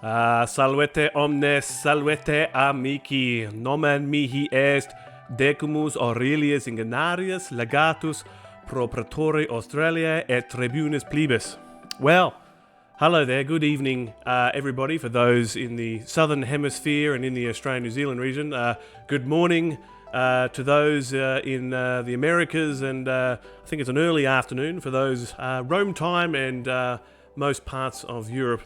Salvete omnes, salvete amici, nomen mihi est Decimus Aurelius Ingenarius Legatus pro praetore Australiae et tribunis plebis. Well, hello there, good evening everybody for those in the southern hemisphere and in the Australian-New Zealand region. Good morning to those in the Americas, and I think it's an early afternoon for those Rome time and most parts of Europe.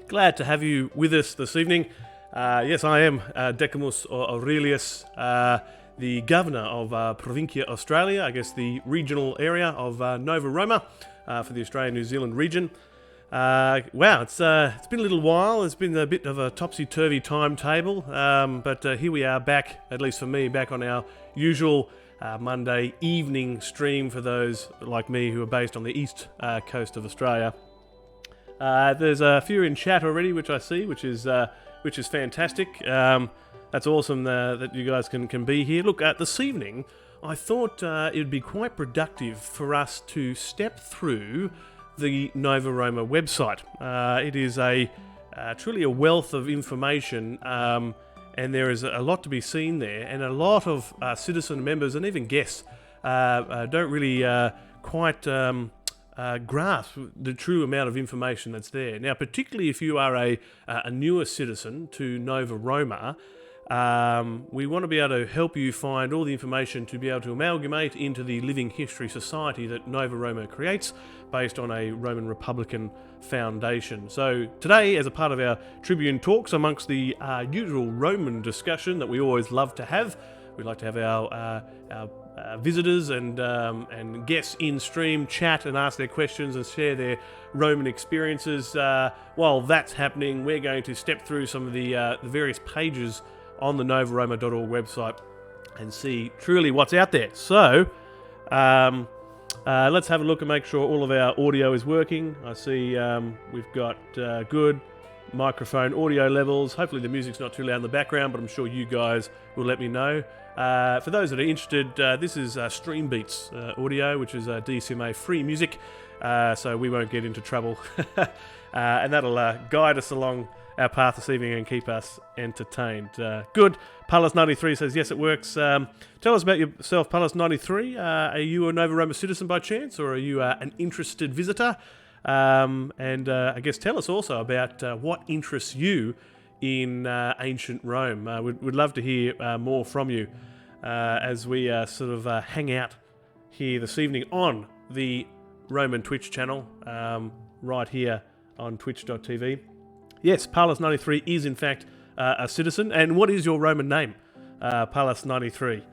Glad to have you with us this evening. Yes, I am Decimus Aurelius, the governor of Provincia Australia, I guess the regional area of Nova Roma for the Australian-New Zealand region. Wow, it's been a little while. It's been a bit of a topsy-turvy timetable, but here we are back, at least for me, back on our usual Monday evening stream for those like me who are based on the east coast of Australia. There's a few in chat already, which I see, which is fantastic. That's awesome that you guys can be here. Look, this evening, I thought it would be quite productive for us to step through the Nova Roma website. It is truly a wealth of information, and there is a lot to be seen there, and a lot of citizen members and even guests don't really quite grasp the true amount of information that's there. Now, particularly if you are a newer citizen to Nova Roma, we want to be able to help you find all the information to be able to amalgamate into the living history society that Nova Roma creates based on a Roman Republican foundation. So today, as a part of our Tribune Talks, amongst the usual Roman discussion that we always love to have, we like to have our visitors and guests in stream chat and ask their questions and share their Roman experiences. While that's happening, we're going to step through some of the various pages on the novaroma.org website and see truly what's out there. So let's have a look and make sure all of our audio is working. I see we've got good microphone audio levels. Hopefully the music's not too loud in the background, but I'm sure you guys will let me know. For those that are interested, this is Stream Beats audio, which is DCMA free music, so we won't get into trouble. And that'll guide us along our path this evening and keep us entertained. Good. Paulus93 says, yes, it works. Tell us about yourself, Paulus93. Are you a Nova Roma citizen by chance, or are you an interested visitor? And I guess tell us also about what interests you in ancient Rome. We'd love to hear more from you as we sort of hang out here this evening on the Roman Twitch channel, right here on twitch.tv. Yes, Paulus93 is in fact a citizen. And what is your Roman name, Paulus93?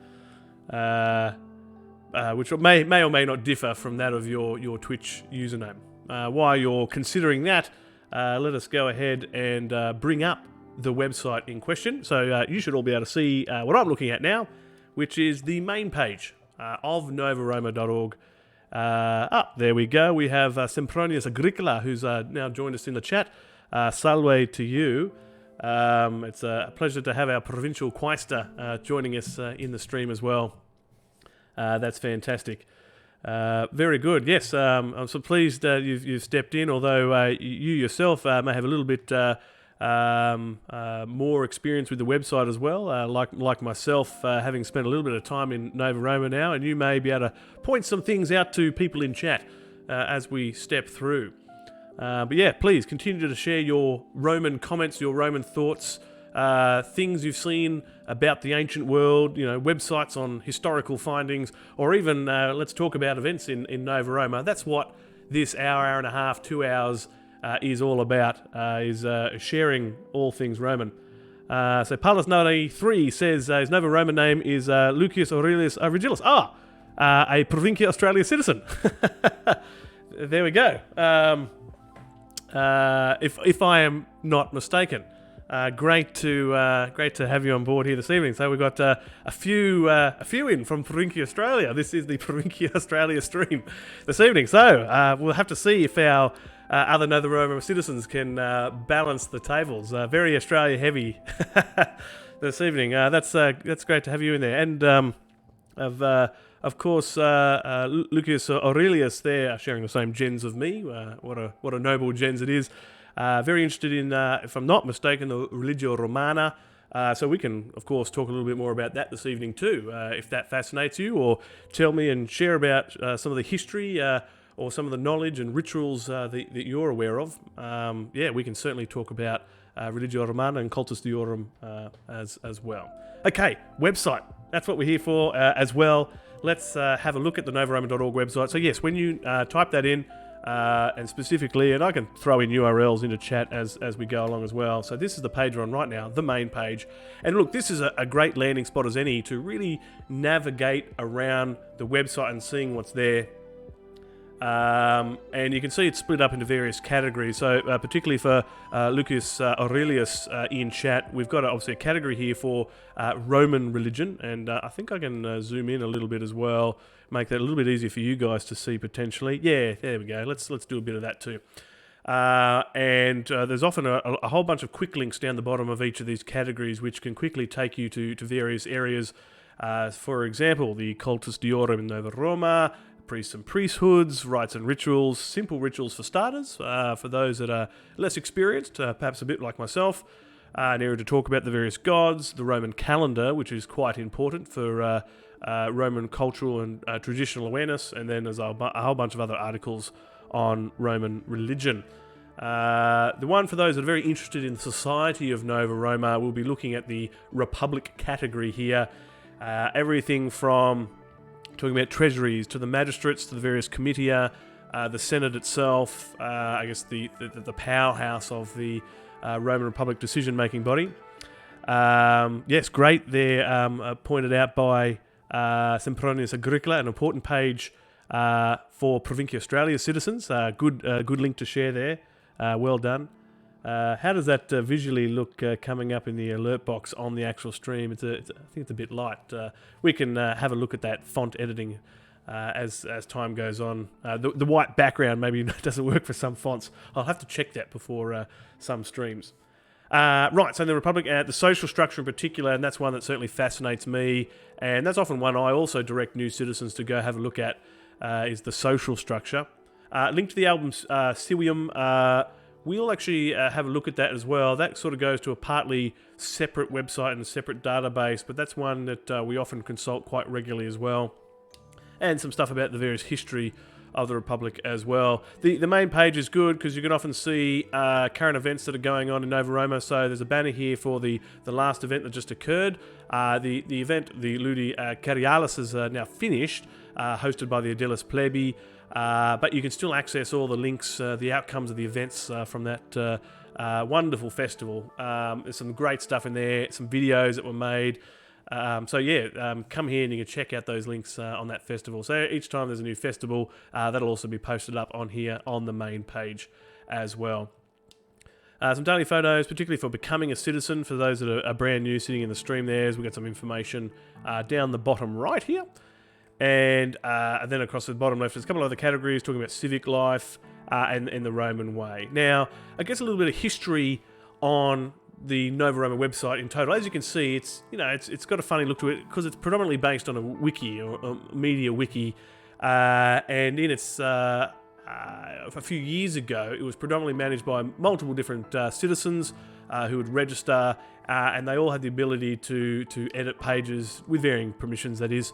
Which may or may not differ from that of your Twitch username. While you're considering that, let us go ahead and bring up the website in question. So you should all be able to see what I'm looking at now, which is the main page of novaroma.org. There we go. We have Sempronius Agricola, who's now joined us in the chat. Salve to you. It's a pleasure to have our provincial quaestor joining us in the stream as well. That's fantastic. Very good. Yes, I'm so pleased you've stepped in, although you yourself may have a little bit more experience with the website as well, like myself, having spent a little bit of time in Nova Roma now, and you may be able to point some things out to people in chat as we step through. But yeah, please continue to share your Roman comments, your Roman thoughts, things you've seen about the ancient world, websites on historical findings, or even let's talk about events in Nova Roma. That's what this hour and a half, 2 hours is all about, is sharing all things Roman. So Paulus93 says his Nova Roman name is Lucius Aurelius Regillus. A Provincia Australia citizen. There we go. If I am not mistaken. Great to have you on board here this evening. So we've got a few in from Provincia Australia. This is the Provincia Australia stream this evening. So we'll have to see if our other Nova Roma citizens can balance the tables. Very Australia heavy this evening. That's great to have you in there. And of course, Lucius Aurelius there sharing the same gens of me. What a noble gens it is. Very interested in, if I'm not mistaken, the Religio Romana. So we can, of course, talk a little bit more about that this evening too, if that fascinates you, or tell me and share about some of the history or some of the knowledge and rituals that you're aware of. We can certainly talk about Religio Romana and Cultus Deorum as well. Okay, website. That's what we're here for as well. Let's have a look at the novaroma.org website. So yes, when you type that in, and specifically, and I can throw in URLs into chat as we go along as well. So this is the page we're on right now, the main page. And look, this is a great landing spot as any to really navigate around the website and seeing what's there. And you can see it's split up into various categories. So particularly for Lucas Aurelius in chat, we've got obviously a category here for Roman religion, and I think I can zoom in a little bit as well, make that a little bit easier for you guys to see potentially. Yeah, there we go. Let's do a bit of that too. And there's often a whole bunch of quick links down the bottom of each of these categories, which can quickly take you to various areas. For example, the Cultus Deorum in Nova Roma, priests and priesthoods, rites and rituals, simple rituals for starters, for those that are less experienced, perhaps a bit like myself, an area to talk about the various gods, the Roman calendar, which is quite important for Roman cultural and traditional awareness, and then there's a whole bunch of other articles on Roman religion. The one for those that are very interested in the society of Nova Roma, we'll be looking at the Republic category here. Everything from talking about treasuries to the magistrates to the various comitia, the Senate itself, I guess the powerhouse of the Roman Republic decision-making body. Yes, great there, pointed out by Sempronius Agricola, an important page for Provincia Australia citizens. Good link to share there. Well done. How does that visually look coming up in the alert box on the actual stream? I think it's a bit light. We can have a look at that font editing as time goes on. The white background maybe doesn't work for some fonts. I'll have to check that before some streams. Right, so the Republic, the social structure in particular, and that's one that certainly fascinates me, and that's often one I also direct new citizens to go have a look at, is the social structure. Link to the album Civium. We'll actually have a look at that as well. That sort of goes to a partly separate website and a separate database, but that's one that we often consult quite regularly as well. And some stuff about the various history of the Republic as well. The main page is good because you can often see current events that are going on in Nova Roma. So there's a banner here for the last event that just occurred. The event, the Ludi Carialis, is now finished, hosted by the Adelis Plebi. But you can still access all the links, the outcomes of the events from that wonderful festival. There's some great stuff in there, some videos that were made. Come here and you can check out those links on that festival. So each time there's a new festival, that'll also be posted up on here on the main page as well. Some daily photos, particularly for becoming a citizen, for those that are brand new sitting in the stream there. We've got some information down the bottom right here. And then across the bottom left, there's a couple of other categories talking about civic life and the Roman way. Now, I guess a little bit of history on the Nova Roma website in total. As you can see, it's got a funny look to it because it's predominantly based on a wiki or a media wiki. And in its a few years ago, it was predominantly managed by multiple different citizens who would register, and they all had the ability to edit pages with varying permissions, that is.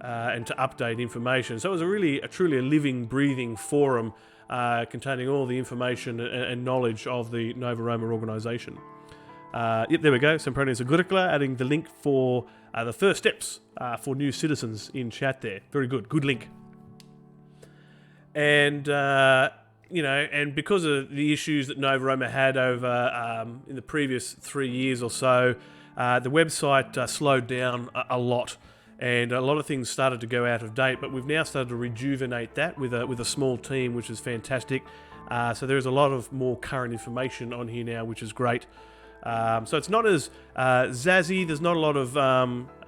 And to update information. So it was truly a living, breathing forum containing all the information and knowledge of the Nova Roma organisation. There we go. Sempronius Agricola adding the link for the first steps for new citizens in chat there. Very good. Good link. And, and because of the issues that Nova Roma had over in the previous 3 years or so, the website slowed down a lot. And a lot of things started to go out of date, but we've now started to rejuvenate that with a small team, which is fantastic. So there's a lot of more current information on here now, which is great. So it's not as zazzy. There's not a lot of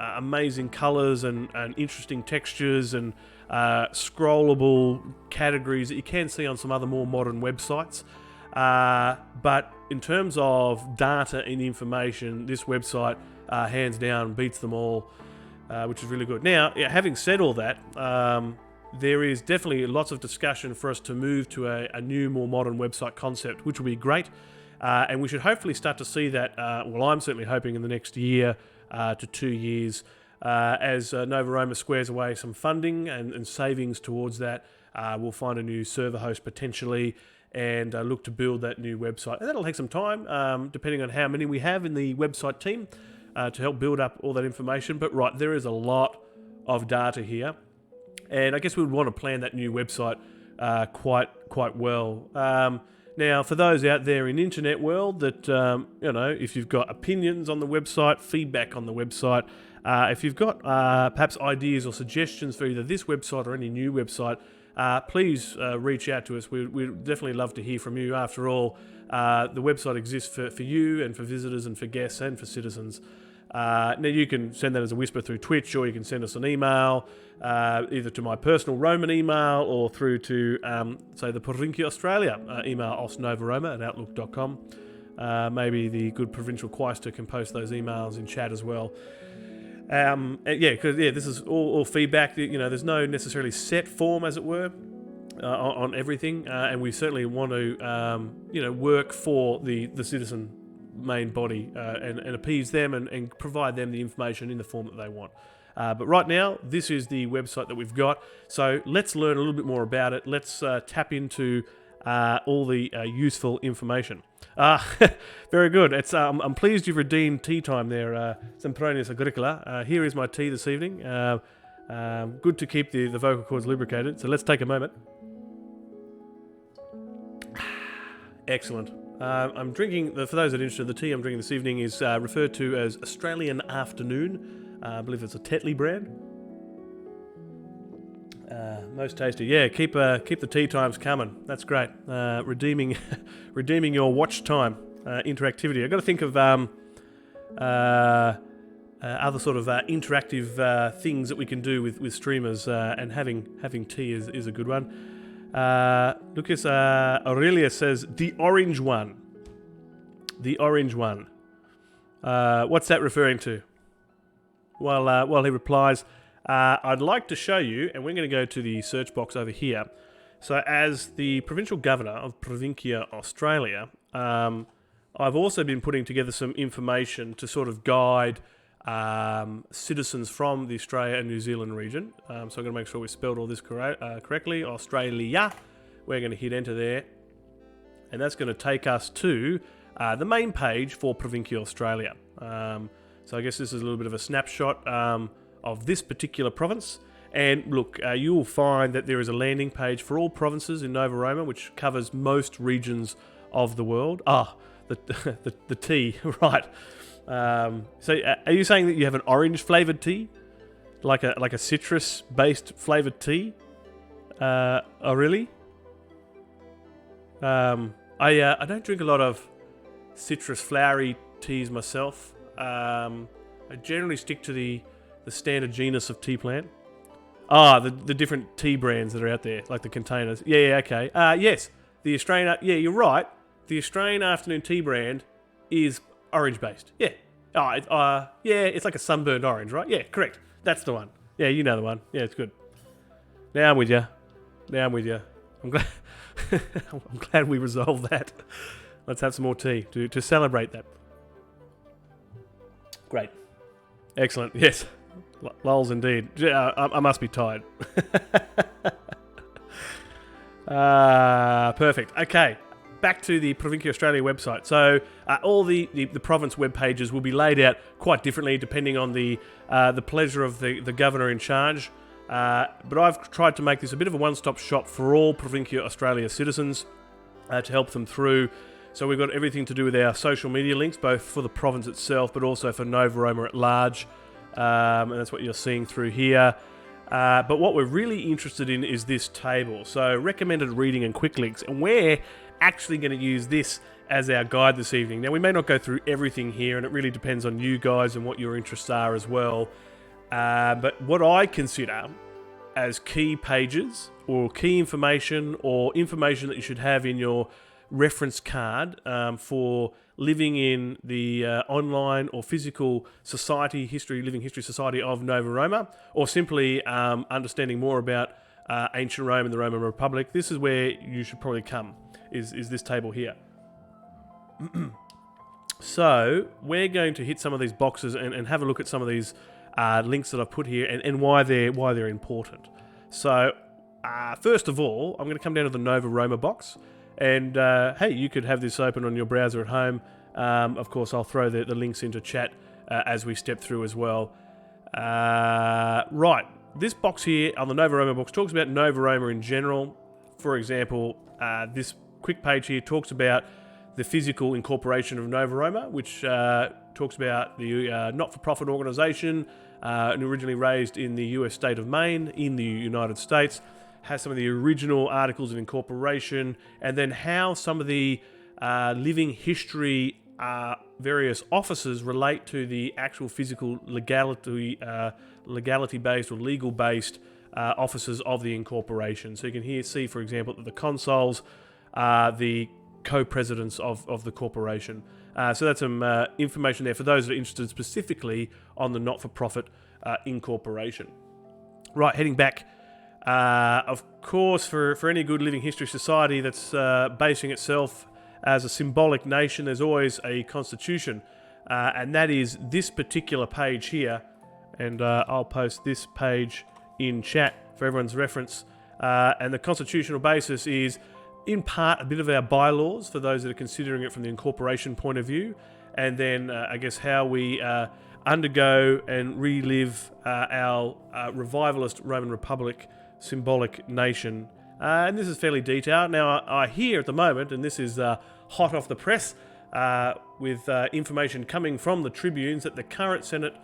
amazing colours and interesting textures and scrollable categories that you can see on some other more modern websites. But in terms of data and information, this website hands down beats them all. Which is really good. Now, having said all that, there is definitely lots of discussion for us to move to a new, more modern website concept, which will be great. And we should hopefully start to see that, I'm certainly hoping in the next year to 2 years, as Nova Roma squares away some funding and savings towards that, we'll find a new server host potentially and look to build that new website. And that'll take some time, depending on how many we have in the website team to help build up all that information. But right, there is a lot of data here. And I guess we would want to plan that new website quite well. Now, for those out there in the internet world that, if you've got opinions on the website, feedback on the website, if you've got perhaps ideas or suggestions for either this website or any new website, please reach out to us. We'd definitely love to hear from you. After all, the website exists for you and for visitors and for guests and for citizens. Now, you can send that as a whisper through Twitch, or you can send us an email, either to my personal Roman email or through to, say, the Provincia Australia email, osnovaroma@outlook.com. Maybe the good provincial quaestor can post those emails in chat as well. Because this is all feedback. There's no necessarily set form, as it were, on everything, and we certainly want to, work for the citizen main body and appease them and provide them the information in the form that they want. But right now, this is the website that we've got. So let's learn a little bit more about it. Let's tap into all the useful information. Very good. I'm pleased you've redeemed tea time there, Sempronius Agricola. Here is my tea this evening. Good to keep the vocal cords lubricated. So let's take a moment. Excellent. I'm drinking, for those that are interested, the tea I'm drinking this evening is referred to as Australian Afternoon. I believe it's a Tetley brand. Most tasty. Yeah, keep the tea times coming. That's great. Redeeming your watch time interactivity. I've got to think of other sort of interactive things that we can do with streamers, and having tea is a good one. Lucas Aurelius says the orange one. The orange one. What's that referring to? While he replies, I'd like to show you, and we're going to go to the search box over here. So, as the provincial governor of Provincia Australia, I've also been putting together some information to sort of guide citizens from the Australia and New Zealand region. So I'm going to make sure we spelled all this correctly. Australia. We're going to hit enter there. And that's going to take us to the main page for Provincia Australia. So I guess this is a little bit of a snapshot of this particular province. And look, you will find that there is a landing page for all provinces in Nova Roma, which covers most regions of the world. The tea, right. So are you saying that you have an orange flavoured tea? Like a citrus-based flavoured tea? Oh, really? I don't drink a lot of citrus flowery teas myself. I generally stick to the standard genus of tea plant. The different tea brands that are out there, like the containers. Yeah, okay. Yes, the Australian... Yeah, you're right. The Australian Afternoon Tea brand is orange-based. Yeah. It's like a sunburned orange, right? Yeah, correct. That's the one. Yeah, you know the one. Yeah, it's good. Now I'm with you. I'm glad I'm glad we resolved that. Let's have some more tea to celebrate that. Great. Excellent. Yes. Lols indeed. I must be tired. Perfect. Okay. Back to the Provincia Australia website. So all the province web pages will be laid out quite differently depending on the pleasure of the governor in charge. But I've tried to make this a bit of a one-stop shop for all Provincia Australia citizens to help them through. So we've got everything to do with our social media links, both for the province itself, but also for Nova Roma at large. And that's what you're seeing through here. But what we're really interested in is this table. So recommended reading and quick links. And we're actually going to use this as our guide this evening. Now, we may not go through everything here, and it really depends on you guys and what your interests are as well. But what I consider as key pages or key information or information that you should have in your reference card for living in the online or physical living history society of Nova Roma, or simply understanding more about ancient Rome and the Roman Republic, this is where you should probably come, is this table here. So we're going to hit some of these boxes and have a look at some of these links that I've put here and why they're important. So first of all, I'm going to come down to the Nova Roma box, and hey, you could have this open on your browser at home. Of course, I'll throw the links into chat as we step through as well. Right, this box here on the Nova Roma box talks about Nova Roma in general. For example, this quick page here talks about the physical incorporation of Nova Roma, which talks about the not-for-profit organisation, originally raised in the US state of Maine in the United States, has some of the original articles of incorporation, and then how some of the living history various offices relate to the actual physical legality-based or legal-based offices of the incorporation. So you can see, for example, that the consuls are the co-presidents of the corporation. So that's some information there for those that are interested specifically on the not-for-profit incorporation. Right, heading back, of course, for any good living history society that's basing itself as a symbolic nation, there's always a constitution, and that is this particular page here, and I'll post this page in chat for everyone's reference, and the constitutional basis is in part a bit of our bylaws for those that are considering it from the incorporation point of view, and then I guess how we undergo and relive our revivalist Roman Republic symbolic nation. And this is fairly detailed. Now I hear at the moment, and this is hot off the press, with information coming from the tribunes, that the current Senate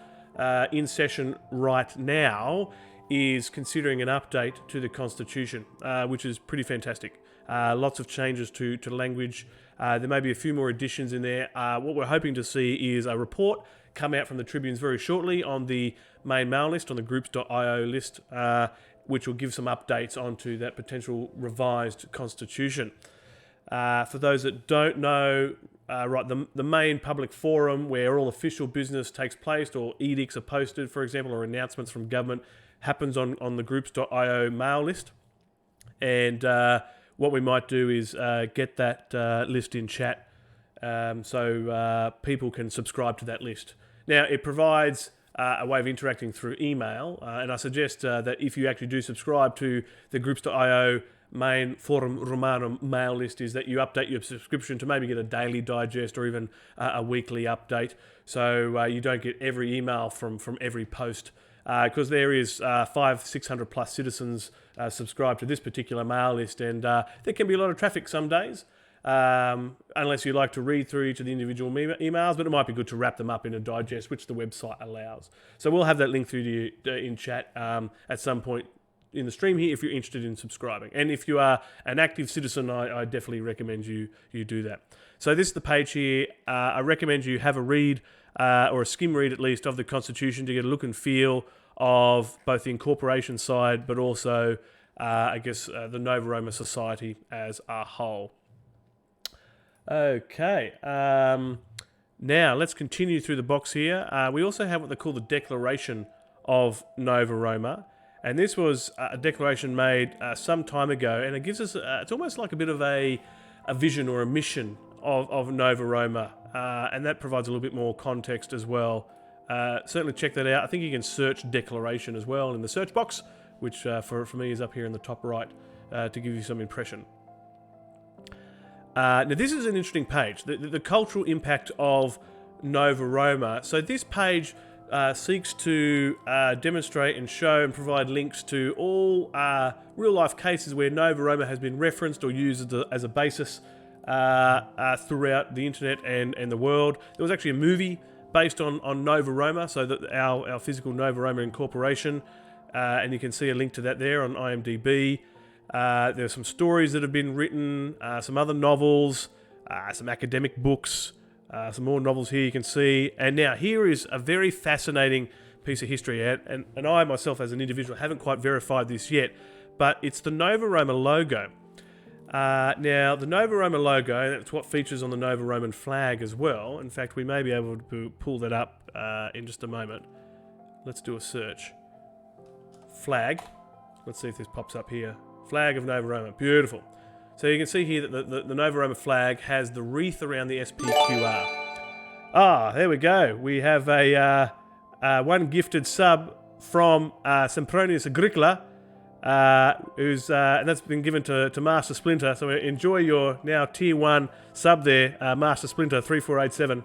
in session right now is considering an update to the Constitution, which is pretty fantastic. Lots of changes to language. There may be a few more additions in there. What we're hoping to see is a report come out from the Tribunes very shortly on the main mail list, on the groups.io list, which will give some updates onto that potential revised Constitution. For those that don't know, right, the main public forum where all official business takes place, or edicts are posted, for example, or announcements from government, happens on the groups.io mail list. And what we might do is get that list in chat, so people can subscribe to that list. Now, it provides a way of interacting through email, and I suggest that if you actually do subscribe to the groups.io main Forum Romanum mail list, is that you update your subscription to maybe get a daily digest or even a weekly update, so you don't get every email from every post, because there is 500-600 plus citizens subscribed to this particular mail list, and there can be a lot of traffic some days, unless you like to read through each of the individual emails, but it might be good to wrap them up in a digest, which the website allows. So we'll have that link through to you in chat at some point in the stream here if you're interested in subscribing. And if you are an active citizen, I definitely recommend you do that. So this is the page here. I recommend you have a read, or a skim read at least, of the Constitution to get a look and feel of both the incorporation side, but also, I guess, the Nova Roma society as a whole. Okay, now let's continue through the box here. We also have what they call the Declaration of Nova Roma, and this was a declaration made some time ago, and it gives us, it's almost like a bit of a vision or a mission of Nova Roma, and that provides a little bit more context as well. Certainly check that out. I think you can search declaration as well in the search box, which for me is up here in the top right, to give you some impression. Now this is an interesting page, the cultural impact of Nova Roma. So this page seeks to demonstrate and show and provide links to all real life cases where Nova Roma has been referenced or used as a basis throughout the internet and the world. There was actually a movie based on Nova Roma, so that our physical Nova Roma incorporation, and you can see a link to that there on IMDb. There's some stories that have been written, some other novels, some academic books, some more novels here you can see. And now here is a very fascinating piece of history, and I myself as an individual haven't quite verified this yet, but it's the Nova Roma logo. Now, the Nova Roma logo, that's what features on the Nova Roman flag as well. In fact, we may be able to pull that up in just a moment. Let's do a search. Flag. Let's see if this pops up here. Flag of Nova Roma. Beautiful. So you can see here that the Nova Roma flag has the wreath around the SPQR. There we go. We have a one gifted sub from Sempronius Agricola, and that's been given to Master Splinter. So enjoy your now tier 1 sub there, Master Splinter 3487.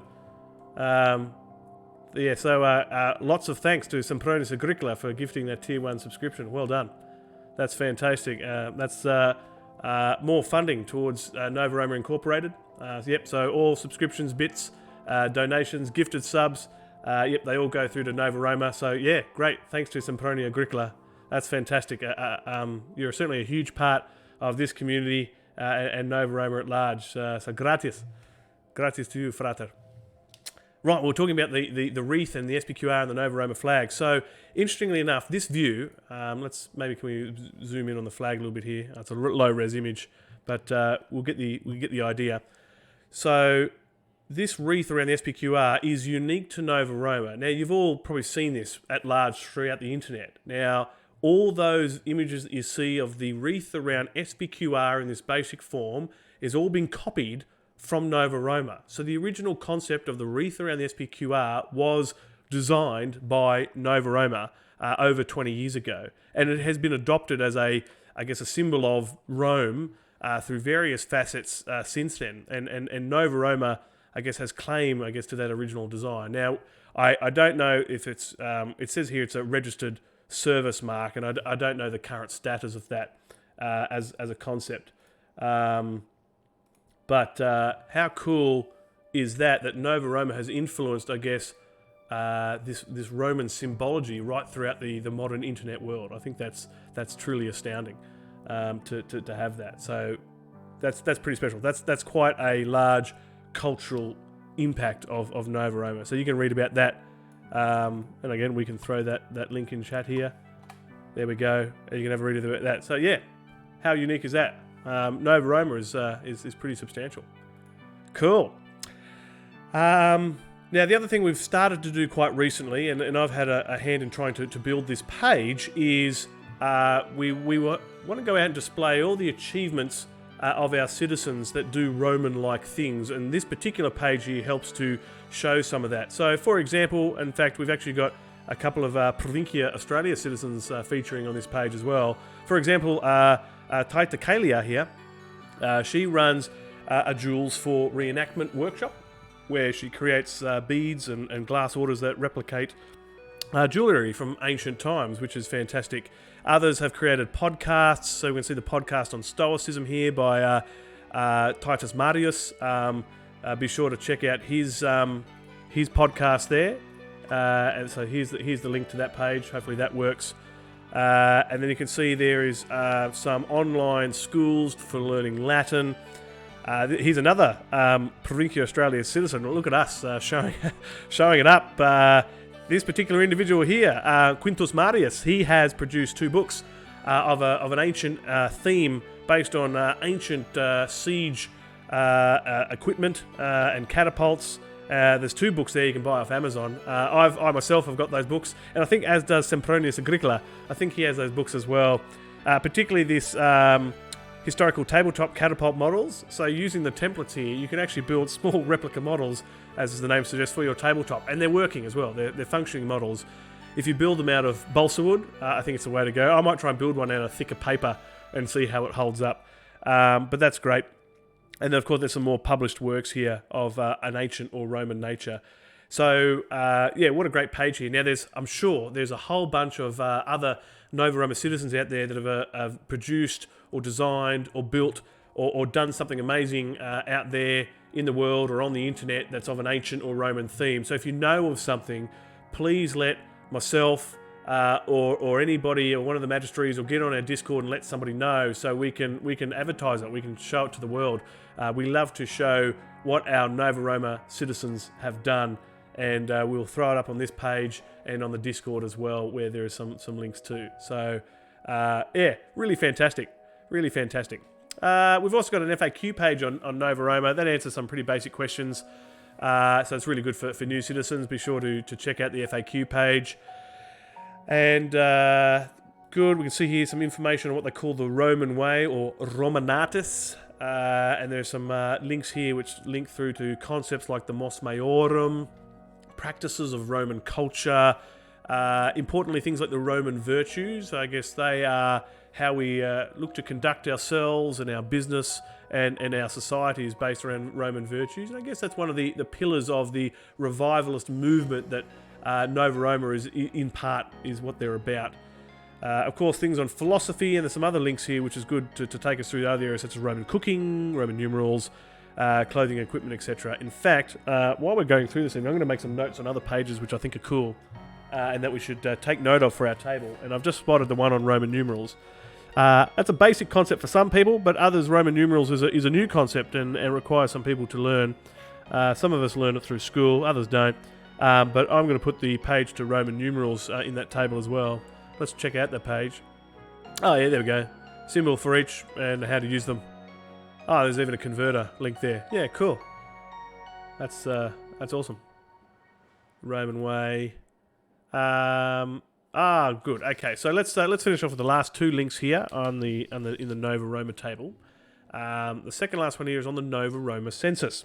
Lots of thanks to Sempronius Agricola for gifting that tier 1 subscription. Well done. That's fantastic. That's more funding towards Nova Roma Incorporated. So all subscriptions, bits, donations, gifted subs, they all go through to Nova Roma. So yeah, great. Thanks to Sempronius Agricola. That's fantastic. You're certainly a huge part of this community and Nova Roma at large. So gratis. Gratis to you, frater. Right, we're talking about the wreath and the SPQR and the Nova Roma flag. So, interestingly enough, this view, can we zoom in on the flag a little bit here? It's a low-res image, but we'll get the idea. So, this wreath around the SPQR is unique to Nova Roma. Now, you've all probably seen this at large throughout the internet. Now, all those images that you see of the wreath around SPQR in this basic form is all been copied from Nova Roma. So the original concept of the wreath around the SPQR was designed by Nova Roma over 20 years ago. And it has been adopted as a symbol of Rome through various facets since then. And Nova Roma, has claim, to that original design. Now, I don't know if it's, it says here it's a registered service mark, and I don't know the current status of that as a concept. But how cool is that Nova Roma has influenced, this Roman symbology right throughout the modern internet world. I think that's truly astounding to have that. So that's pretty special. That's quite a large cultural impact of Nova Roma. So you can read about that. And again, we can throw that link in chat here. There we go. And you can have a read about that. So yeah, how unique is that? Nova Roma is pretty substantial. Cool. Now, the other thing we've started to do quite recently, and I've had a hand in trying to build this page, is we want to go out and display all the achievements of our citizens that do Roman-like things, and this particular page here helps to show some of that. So, for example, in fact, we've actually got a couple of Provincia Australia citizens featuring on this page as well. For example, Taita Kalia here, she runs a Jewels for Reenactment workshop, where she creates beads and glass orders that replicate jewellery from ancient times, which is fantastic. Others have created podcasts, so we can see the podcast on Stoicism here by Titus Marius. Be sure to check out his podcast there. And so here's the link to that page. Hopefully that works. And then you can see there is some online schools for learning Latin. Here's another Provincia Australia citizen. Look at us showing it up. This particular individual here, Quintus Marius, he has produced 2 books of an ancient theme based on ancient siege equipment and catapults. There's 2 books there you can buy off Amazon. I myself have got those books, and I think as does Sempronius Agricola. I think he has those books as well. Particularly this historical tabletop catapult models. So using the templates here, you can actually build small replica models, as the name suggests, for your tabletop. And they're working as well. They're functioning models. If you build them out of balsa wood, I think it's the way to go. I might try and build one out of thicker paper and see how it holds up. But that's great. And then, of course, there's some more published works here of an ancient or Roman nature. So, what a great page here. Now, I'm sure there's a whole bunch of other Nova Roma citizens out there that have produced or designed or built or done something amazing out there in the world or on the internet that's of an ancient or Roman theme. So if you know of something, please let myself or anybody or one of the magistries or get on our Discord and let somebody know so we can advertise it, we can show it to the world. We love to show what our Nova Roma citizens have done, and we'll throw it up on this page and on the Discord as well, where there are some links too. So really fantastic. Really fantastic. We've also got an FAQ page on Nova Roma that answers some pretty basic questions. So it's really good for new citizens. Be sure to check out the FAQ page. And good. We can see here some information on what they call the Roman way, or Romanatus. And there's some links here which link through to concepts like the Mos Maiorum, practices of Roman culture, importantly things like the Roman virtues. I guess they are how we look to conduct ourselves and our business and our society is based around Roman virtues. And I guess that's one of the pillars of the revivalist movement that Nova Roma is in part is what they're about. Of course, things on philosophy, and there's some other links here which is good to take us through the other areas such as Roman cooking, Roman numerals, clothing, equipment, etc. In fact, while we're going through this thing, I'm going to make some notes on other pages which I think are cool and that we should take note of for our table. And I've just spotted the one on Roman numerals. That's a basic concept for some people, but others, Roman numerals is a new concept and requires some people to learn. Some of us learn it through school, others don't. But I'm going to put the page to Roman numerals in that table as well. Let's check out that page. Oh yeah, there we go. Symbol for each and how to use them. Oh, there's even a converter link there. Yeah, cool. That's awesome. Roman way. Good. Okay, so let's finish off with the last two links here in the Nova Roma table. The second last one here is on the Nova Roma census.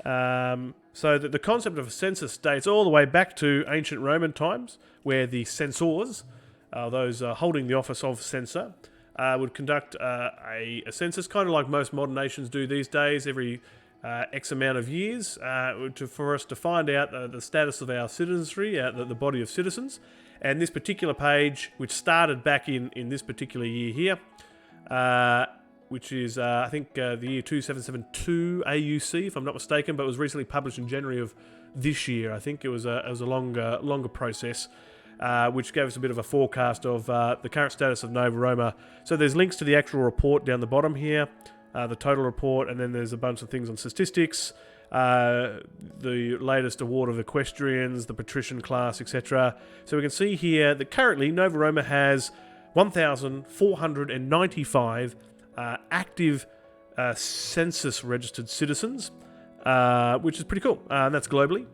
So the concept of a census dates all the way back to ancient Roman times, where the censors, those holding the office of censor, would conduct a census, kind of like most modern nations do these days, every X amount of years, for us to find out the status of our citizenry, the body of citizens. And this particular page, which started back in this particular year here, which is, I think, the year 2772 AUC, if I'm not mistaken, but it was recently published in January of this year. I think it was a longer process, which gave us a bit of a forecast of the current status of Nova Roma. So there's links to the actual report down the bottom here, the total report, and then there's a bunch of things on statistics, the latest award of equestrians, the patrician class, etc. So we can see here that currently Nova Roma has 1,495 active census-registered citizens, which is pretty cool, and that's globally.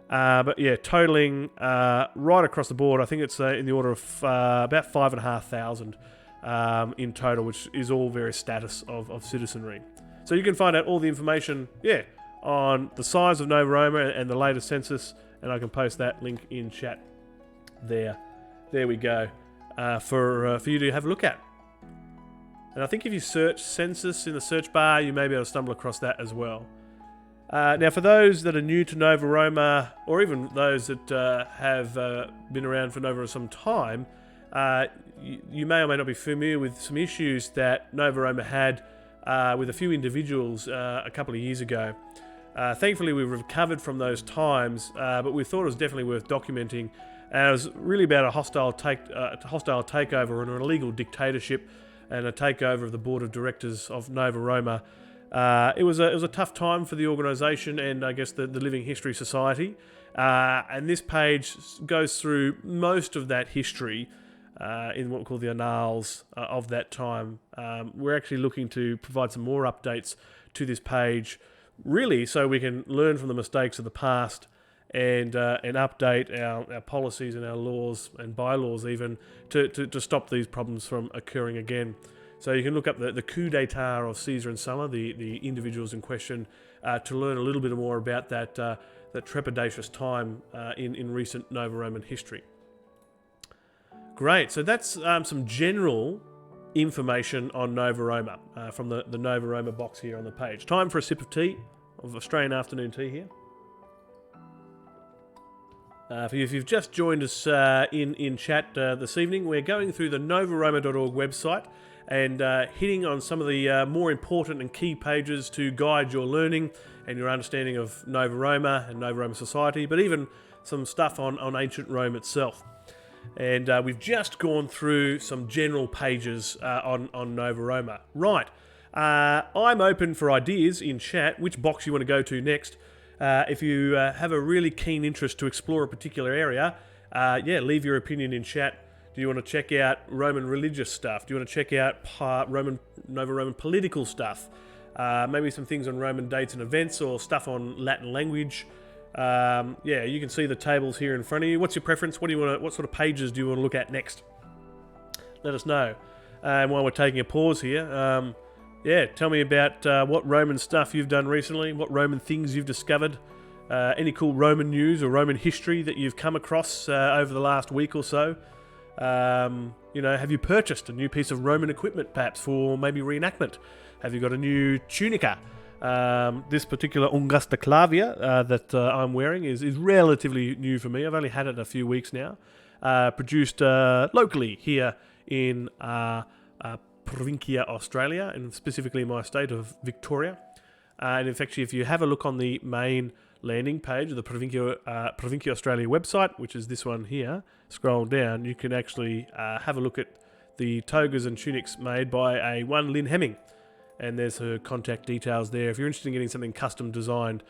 But yeah, totaling right across the board, I think it's in the order of about 5,500 in total, which is all various status of citizenry. So you can find out all the information, on the size of Nova Roma and the latest census, and I can post that link in chat there. There we go, for you to have a look at. And I think if you search census in the search bar, you may be able to stumble across that as well. Now, for those that are new to Nova Roma, or even those that have been around for Nova some time, you may or may not be familiar with some issues that Nova Roma had with a few individuals a couple of years ago. Thankfully, we've recovered from those times, but we thought it was definitely worth documenting. And it was really about a hostile takeover and an illegal dictatorship and a takeover of the board of directors of Nova Roma. It was a tough time for the organisation and I guess the Living History Society. And this page goes through most of that history in what we call the annals of that time. We're actually looking to provide some more updates to this page, really so we can learn from the mistakes of the past and update our policies and our laws and bylaws even to stop these problems from occurring again. So you can look up the coup d'etat of Caesar and Sulla, the individuals in question, to learn a little bit more about that trepidatious time in recent Nova Roman history. Great, so that's some general information on Nova Roma from the Nova Roma box here on the page. Time for a sip of tea, of Australian afternoon tea here. If you've just joined us in chat this evening, we're going through the novaroma.org website and hitting on some of the more important and key pages to guide your learning and your understanding of Nova Roma and Nova Roma society, but even some stuff on ancient Rome itself. And we've just gone through some general pages on Nova Roma. Right, I'm open for ideas in chat, which box you want to go to next. If you have a really keen interest to explore a particular area, leave your opinion in chat. Do you want to check out Roman religious stuff? Do you want to check out Nova Roman political stuff? Maybe some things on Roman dates and events or stuff on Latin language. You can see the tables here in front of you. What's your preference? What sort of pages do you want to look at next? let us know. And while we're taking a pause here, tell me about what Roman stuff you've done recently, what Roman things you've discovered, any cool Roman news or Roman history that you've come across over the last week or so. Have you purchased a new piece of Roman equipment, perhaps for maybe reenactment? Have you got a new tunica? This particular Ungusta Clavia that I'm wearing is relatively new for me. I've only had it a few weeks now. Produced locally here in Provincia, Australia, and specifically my state of Victoria. And in fact, if you have a look on the main landing page of the Provincia Australia website, which is this one here, scroll down, you can actually have a look at the togas and tunics made by a one Lynn Hemming. And there's her contact details there if you're interested in getting something custom designed.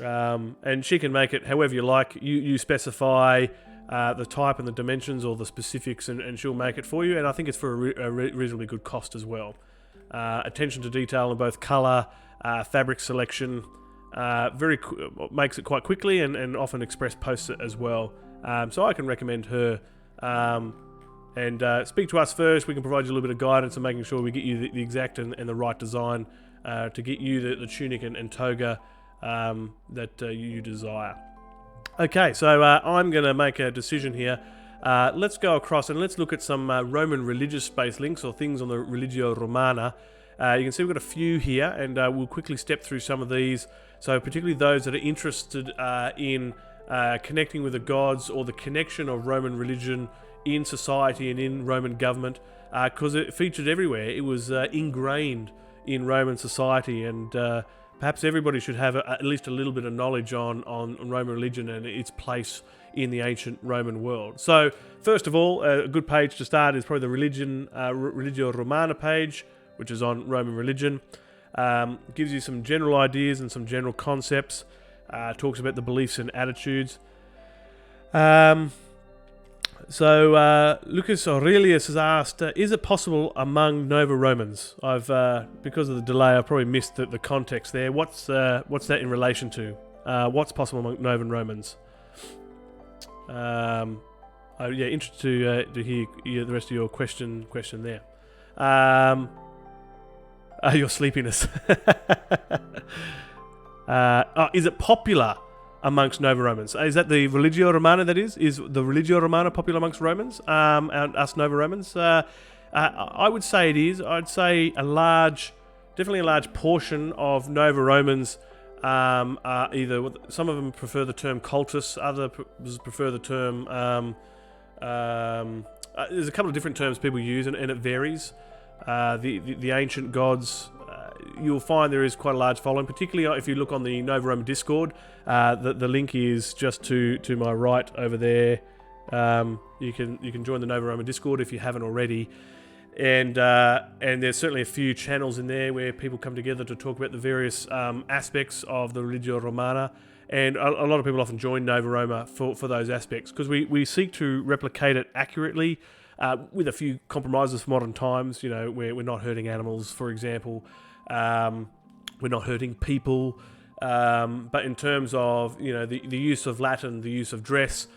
And she can make it however you like. You specify the type and the dimensions or the specifics, and she'll make it for you. And I think it's for a reasonably good cost as well. Attention to detail in both colour, fabric selection, makes it quite quickly, and often express posts it as well. So I can recommend her. And speak to us first. We can provide you a little bit of guidance on making sure we get you the exact and the right design to get you the tunic and toga that you desire. Okay, so I'm going to make a decision here. Let's go across and let's look at some Roman religious space links or things on the Religio Romana. You can see we've got a few here, and we'll quickly step through some of these. So particularly those that are interested in connecting with the gods or the connection of Roman religion in society and in Roman government, because it featured everywhere. It was ingrained in Roman society, and perhaps everybody should have at least a little bit of knowledge on Roman religion and its place in the ancient Roman world. So first of all, a good page to start is probably the Religio Romana page, which is on Roman religion. Gives you some general ideas and some general concepts. Talks about the beliefs and attitudes. So Lucas Aurelius has asked, is it possible among Nova Romans? I've because of the delay, I've probably missed the context there. What's that in relation to? What's possible among Nova Romans? Interested to hear the rest of your question there. Your sleepiness. Is it popular amongst Nova Romans? Is that the Religio Romana, that is? Is the Religio Romana popular amongst Romans, and us Nova Romans? I would say it is. I'd say definitely a large portion of Nova Romans are either, some of them prefer the term cultus, others prefer the term, there's a couple of different terms people use, and it varies. The ancient gods, you'll find there is quite a large following, particularly if you look on the Nova Roma Discord. The link is just to my right over there. You can join the Nova Roma Discord if you haven't already, and there's certainly a few channels in there where people come together to talk about the various aspects of the Religio Romana, and a lot of people often join Nova Roma for those aspects, because we seek to replicate it accurately. With a few compromises for modern times, we're not hurting animals, for example. We're not hurting people. But in terms of, the use of Latin, the use of dress,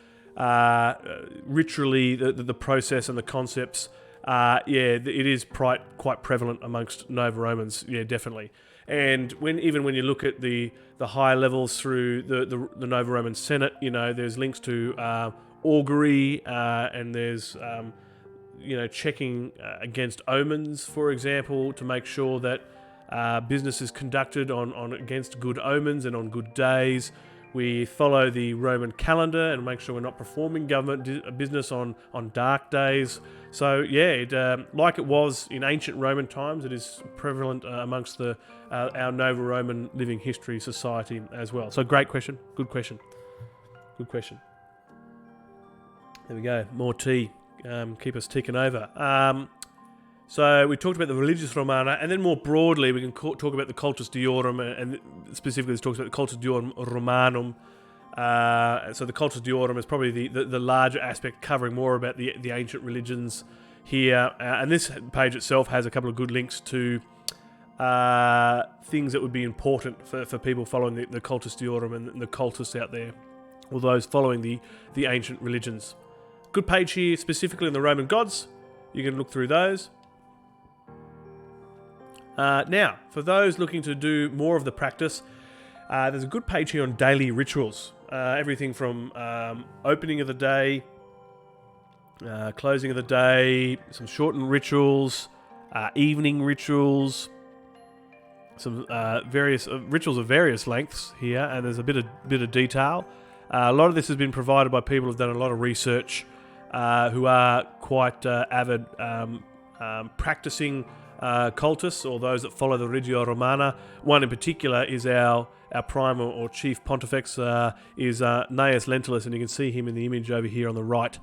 ritually, the process and the concepts, it is quite prevalent amongst Nova Romans, definitely. And when you look at the higher levels through the Nova Roman Senate, there's links to augury, and there's checking against omens, for example, to make sure that business is conducted on against good omens and on good days. We follow the Roman calendar and make sure we're not performing government business on dark days. So like it was in ancient Roman times, it is prevalent amongst our Nova Roman living history society as well. So great question, good question. There we go, more tea. Keep us ticking over. So we talked about the Religious Romana, and then more broadly we can talk about the Cultus Diorum, and specifically this talks about the Cultus Diorum Romanum. So the Cultus Diorum is probably the larger aspect, covering more about the ancient religions here. And this page itself has a couple of good links to things that would be important for people following the Cultus Diorum and the cultists out there, or those following the ancient religions. Good page here, specifically on the Roman gods. You can look through those. Now, for those looking to do more of the practice, there's a good page here on daily rituals. Everything from opening of the day, closing of the day, some shortened rituals, evening rituals, some various rituals of various lengths here, and there's a bit of detail. A lot of this has been provided by people who've done a lot of research, who are quite avid practicing cultists, or those that follow the Religio Romana. One in particular is our prime or chief pontifex, is Gnaeus Lentulus, and you can see him in the image over here on the right.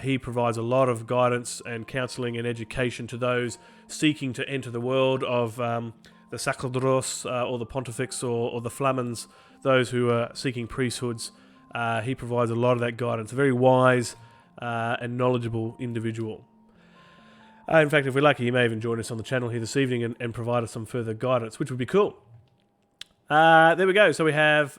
He provides a lot of guidance and counselling and education to those seeking to enter the world of the sacerdotes, or the pontifex, or the flamens, those who are seeking priesthoods. He provides a lot of that guidance. A very wise and knowledgeable individual. In fact, if we're lucky, he may even join us on the channel here this evening and provide us some further guidance, which would be cool. There we go. So we have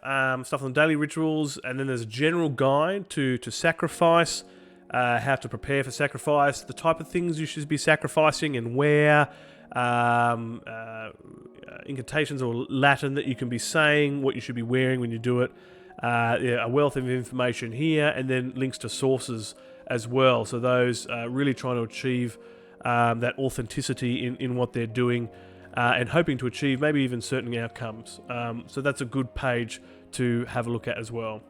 stuff on daily rituals, and then there's a general guide to sacrifice, how to prepare for sacrifice, the type of things you should be sacrificing and where, incantations or Latin that you can be saying, what you should be wearing when you do it, a wealth of information here, and then links to sources as well. So those really trying to achieve that authenticity in what they're doing, and hoping to achieve maybe even certain outcomes. So that's a good page to have a look at as well.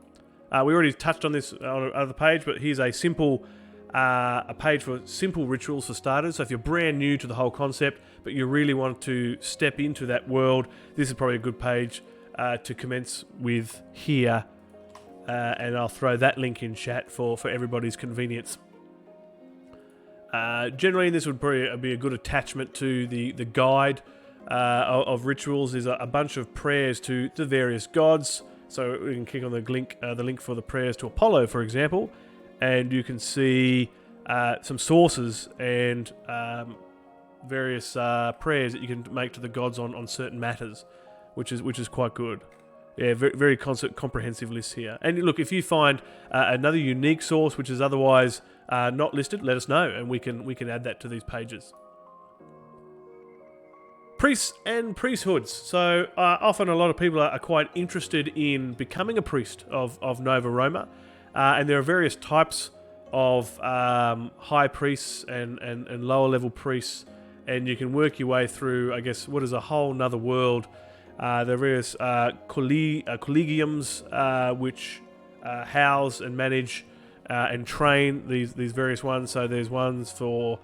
We already touched on this on another page, but here's a simple a page for simple rituals for starters. So if you're brand new to the whole concept, but you really want to step into that world, this is probably a good page to commence with here. And I'll throw that link in chat for everybody's convenience. Generally, this would probably be a good attachment to the guide of rituals. Is a bunch of prayers to the various gods. So we can click on the link for the prayers to Apollo, for example, and you can see some sources and various prayers that you can make to the gods on certain matters, which is quite good. Yeah, very comprehensive list here. And look, if you find another unique source which is otherwise not listed, let us know, and we can add that to these pages. Priests and priesthoods. So often a lot of people are quite interested in becoming a priest of Nova Roma, and there are various types of high priests and lower level priests, and you can work your way through, I guess, what is a whole nother world. There are various collegiums which house and manage and train these various ones. So there's ones for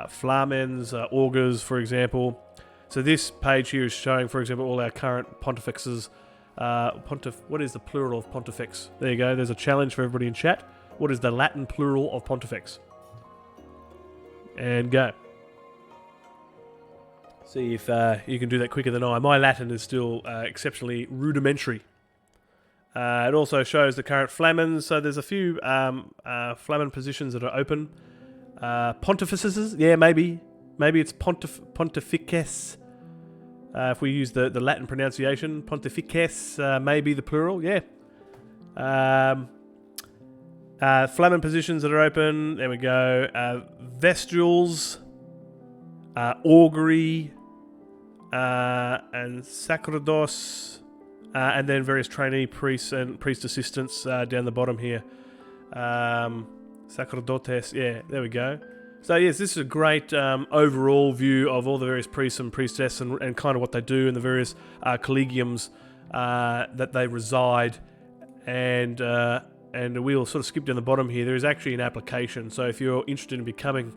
flamens, augurs, for example. So this page here is showing, for example, all our current pontifexes. What is the plural of pontifex? There you go. There's a challenge for everybody in chat. What is the Latin plural of pontifex? And go. See if you can do that quicker than I. My Latin is still exceptionally rudimentary. It also shows the current flamens. So there's a few flamen positions that are open. Pontifices, yeah, maybe it's pontifices. If we use the Latin pronunciation, pontifices, maybe the plural, yeah. Flamen positions that are open. There we go. Vestials, augury, and sacerdotes, and then various trainee priests and priest assistants down the bottom here. Sacerdotes, yeah, there we go. So yes, this is a great overall view of all the various priests and priestesses and kind of what they do and the various collegiums that they reside. And we'll sort of skip down the bottom here. There is actually an application. So if you're interested in becoming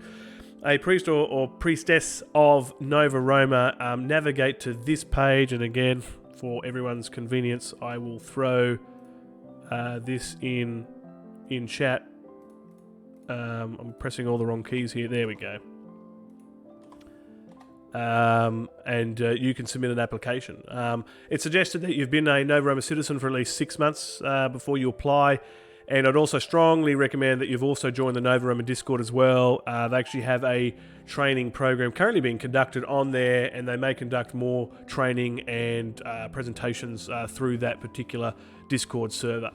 a priest or priestess of Nova Roma, navigate to this page. And again, for everyone's convenience, I will throw this in chat. I'm pressing all the wrong keys here. There we go. And you can submit an application. It's suggested that you've been a Nova Roma citizen for at least 6 months before you apply. And I'd also strongly recommend that you've also joined the Nova Roma Discord as well. They actually have a training program currently being conducted on there, and they may conduct more training and presentations through that particular Discord server.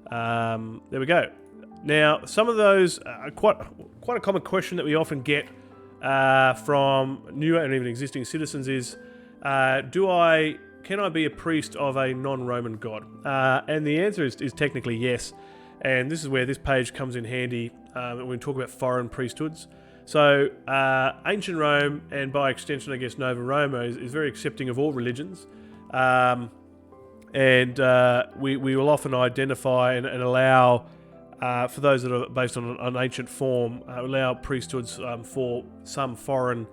There we go. Now, some of those are quite quite a common question that we often get from new and even existing citizens is, can I be a priest of a non-Roman god? And the answer is technically yes. And this is where this page comes in handy when we talk about foreign priesthoods. So ancient Rome, and by extension I guess Nova Roma, is very accepting of all religions. And we will often identify and allow, for those that are based on an ancient form, allow priesthoods for some foreign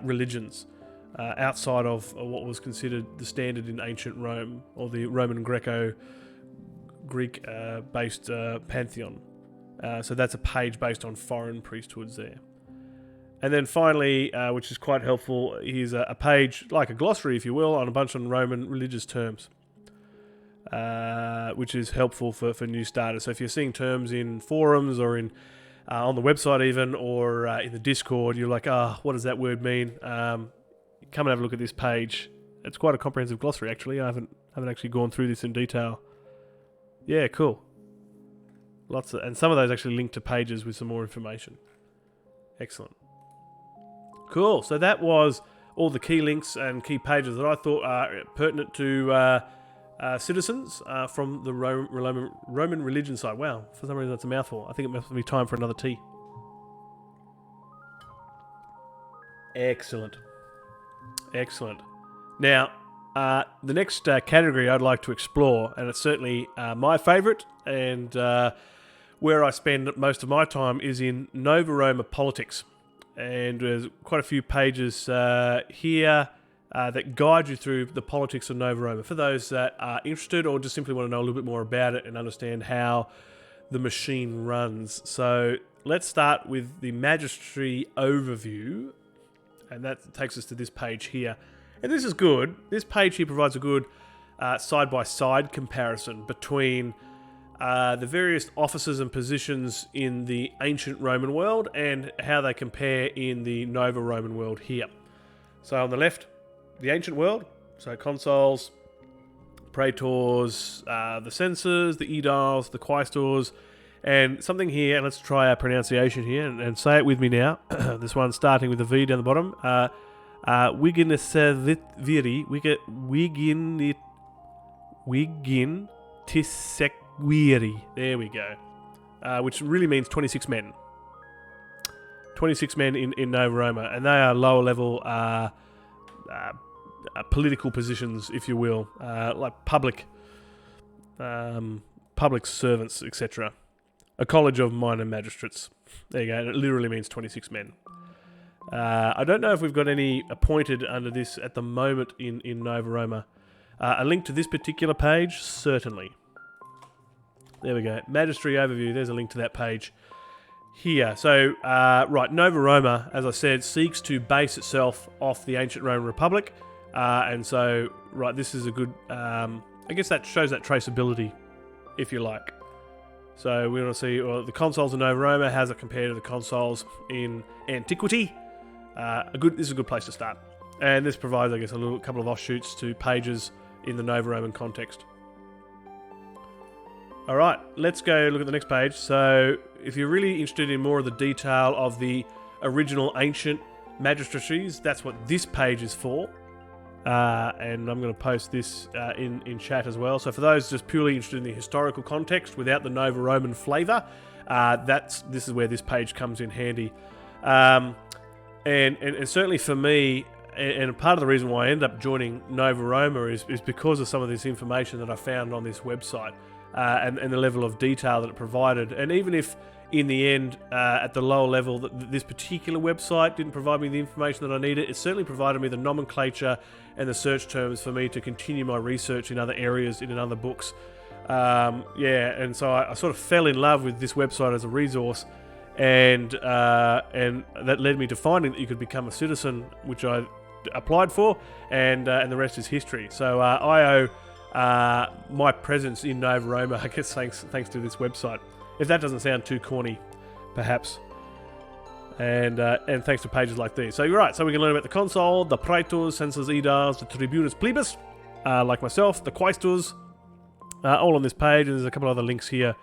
religions outside of what was considered the standard in ancient Rome, or the Roman Greek based pantheon. So that's a page based on foreign priesthoods there. And then finally, which is quite helpful, here's a page, like a glossary if you will, on a bunch of Roman religious terms, which is helpful for new starters. So if you're seeing terms in forums or in on the website even, or in the Discord, you're like, what does that word mean? Come and have a look at this page. It's quite a comprehensive glossary actually. I haven't actually gone through this in detail. Yeah, cool. And some of those actually link to pages with some more information. Excellent. Cool. So that was all the key links and key pages that I thought are pertinent to citizens from the Roman religion side. Wow, for some reason that's a mouthful. I think it must be time for another tea. Excellent. Now, the next category I'd like to explore, and it's certainly my favourite, and where I spend most of my time, is in Nova Roma politics. And there's quite a few pages here that guide you through the politics of Nova Roma for those that are interested or just simply want to know a little bit more about it and understand how the machine runs. So let's start with the magistracy overview, and that takes us to this page here. And this is good. This page here provides a good side-by-side comparison between the various offices and positions in the ancient Roman world and how they compare in the Nova Roman world here. So on the left, the ancient world, so consuls, praetors, the censors, the aediles, the quaestors, and something here, and let's try our pronunciation here and say it with me now. This one starting with a V down the bottom. Wigintissequiri. There we go. Which really means 26 men. 26 men in Nova Roma, and they are lower level political positions, if you will, like public servants, etc. A college of minor magistrates. There you go. It literally means 26 men. I don't know if we've got any appointed under this at the moment in Nova Roma. A link to this particular page, certainly. There we go. Magistracy overview. There's a link to that page here. So, right, Nova Roma, as I said, seeks to base itself off the ancient Roman Republic. And so, right, this is a good... I guess that shows that traceability, if you like. So we want to see the consuls in Nova Roma, how's it compared to the consuls in antiquity. This is a good place to start. And this provides, I guess, a couple of offshoots to pages in the Nova Roman context. All right, let's go look at the next page. So if you're really interested in more of the detail of the original ancient magistracies, that's what this page is for. And I'm going to post this in chat as well. So for those just purely interested in the historical context without the Nova Roman flavour, this is where this page comes in handy. And certainly for me, and part of the reason why I ended up joining Nova Roma is because of some of this information that I found on this website and the level of detail that it provided. And even if in the end, at the lower level, this particular website didn't provide me the information that I needed, it certainly provided me the nomenclature and the search terms for me to continue my research in other areas, in other books. And so I sort of fell in love with this website as a resource, and that led me to finding that you could become a citizen, which I applied for, and the rest is history. So I owe my presence in Nova Roma, I guess, thanks to this website. If that doesn't sound too corny, perhaps. And thanks to pages like these. So you're right. So we can learn about the consul, the praetors, censors, aediles, the tribunus plebis, like myself, the quaestors, all on this page. And there's a couple other links here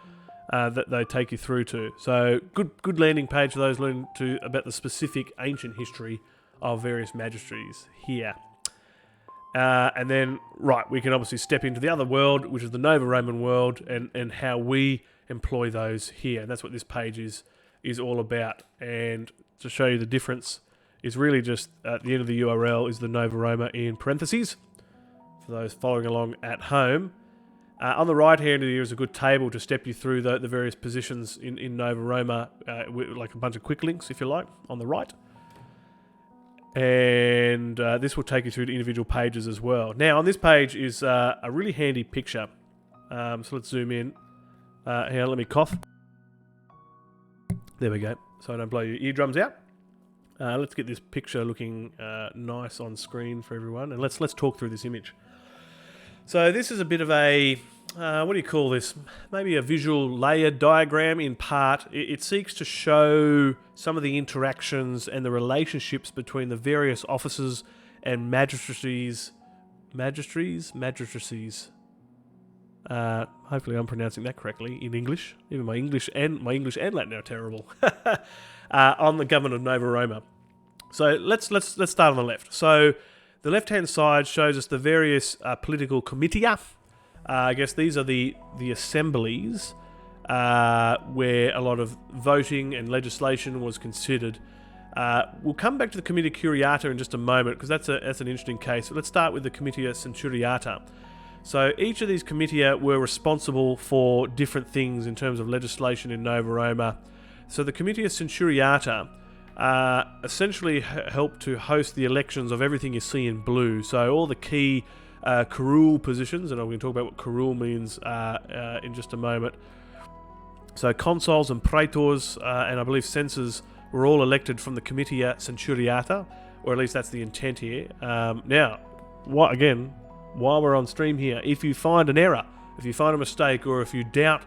that they take you through to. So good landing page for those learning about the specific ancient history of various magistracies here. And then, we can obviously step into the other world, which is the Nova Roman world, and how we employ those here. And that's what this page is all about. And to show you the difference is really just at the end of the URL is the Nova Roma in parentheses, for those following along at home. On the right hand here is a good table to step you through the various positions in Nova Roma, with like a bunch of quick links, if you like, on the right. And this will take you through the individual pages as well. Now, on this page is a really handy picture. So let's zoom in. Here, let me cough. There we go. So I don't blow your eardrums out. Let's get this picture looking nice on screen for everyone. And let's talk through this image. So this is a bit of a, what do you call this? Maybe a visual layered diagram in part. It seeks to show some of the interactions and the relationships between the various offices and magistracies. Hopefully I'm pronouncing that correctly in English. Even my English and Latin are terrible. On the government of Nova Roma. So let's start on the left. So the left-hand side shows us the various political comitia. I guess these are the assemblies where a lot of voting and legislation was considered. We'll come back to the Comitia Curiata in just a moment, because that's an interesting case. But let's start with the Comitia Centuriata. So each of these comitia were responsible for different things in terms of legislation in Nova Roma. So the Comitia Centuriata essentially helped to host the elections of everything you see in blue. So all the key curule positions, and I'm going to talk about what curule means in just a moment. So consuls and praetors and I believe censors were all elected from the Comitia Centuriata, or at least that's the intent here. Now, while we're on stream here, if you find an error, if you find a mistake, or if you doubt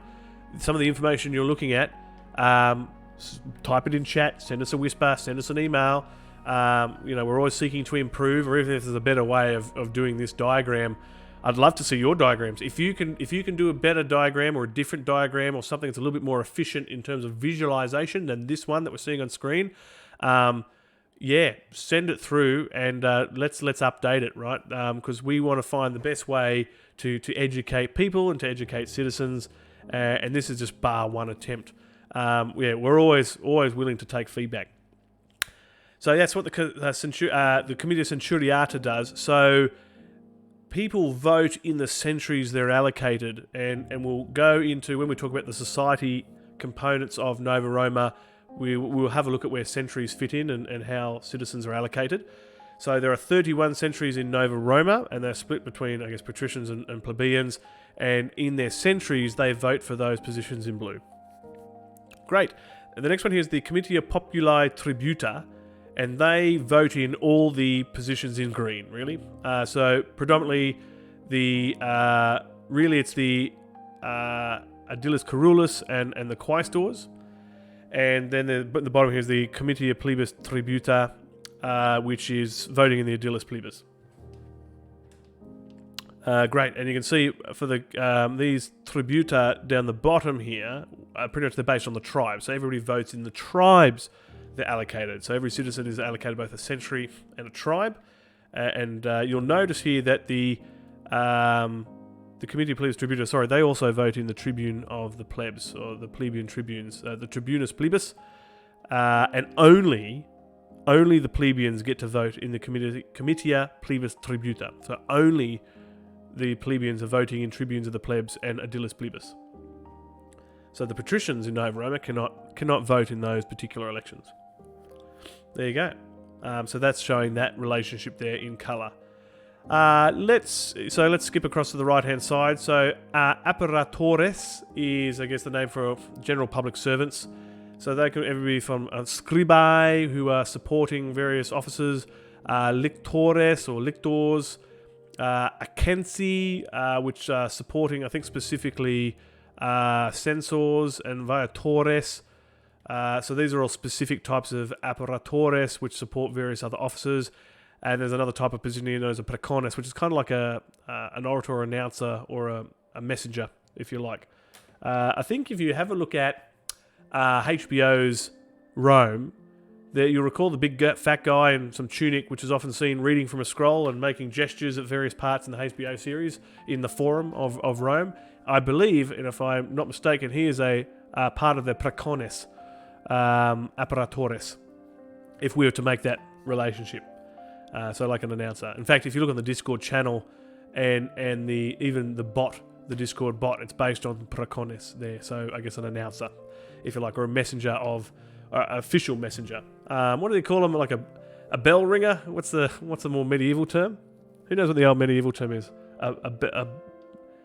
some of the information you're looking at, type it in chat, send us a whisper, send us an email. We're always seeking to improve, or even if there's a better way of doing this diagram, I'd love to see your diagrams. If you can do a better diagram or a different diagram or something that's a little bit more efficient in terms of visualization than this one that we're seeing on screen, send it through and let's update it, right? Because we want to find the best way to educate people and to educate citizens, and this is just bar one attempt. We're always willing to take feedback. So that's what the Comitia Centuriata does. So people vote in the centuries they're allocated, and we'll go into, when we talk about the society components of Nova Roma, we'll have a look at where centuries fit in and how citizens are allocated. So there are 31 centuries in Nova Roma, and they're split between, I guess, patricians and plebeians, and in their centuries they vote for those positions in blue. Great. And the next one here is the Comitia Populi Tributa, and they vote in all the positions in green, really. So predominantly it's the Aediles Curulus and the Quaestors. And then the bottom here is the Comitia Plebis Tributa, which is voting in the Aediles Plebis. Great, and you can see for these tributa down the bottom here, pretty much they're based on the tribes. So everybody votes in the tribes they're allocated. So every citizen is allocated both a century and a tribe. And you'll notice here that the Comitia Plebis Tributa, they also vote in the tribune of the plebs, or the plebeian tribunes, the Tribunus Plebis, and only the plebeians get to vote in the Comitia Plebis Tributa. So only the plebeians are voting in tribunes of the plebs and Aediles Plebis. So the patricians in Nova Roma cannot vote in those particular elections. There you go. So that's showing that relationship there in colour. Let's skip across to the right hand side. So apparatores is, I guess, the name for general public servants. So they can be from scribae, who are supporting various offices, lictores or lictors, acensi, which are supporting, I think, specifically censors, and viatores. So these are all specific types of apparatores which support various other offices. And there's another type of position here known as a precones, which is kind of like an orator or announcer or a messenger, if you like. I think if you have a look at HBO's Rome, there you'll recall the big fat guy in some tunic, which is often seen reading from a scroll and making gestures at various parts in the HBO series in the Forum of Rome. I believe, and if I'm not mistaken, he is a part of the Praecones Apparatores, if we were to make that relationship. So like an announcer. In fact, if you look on the Discord channel and even the Discord bot, it's based on Praecones there. So I guess an announcer, if you like, or a messenger of official messenger. What do they call them? Like a bell ringer? What's the more medieval term? Who knows what the old medieval term is?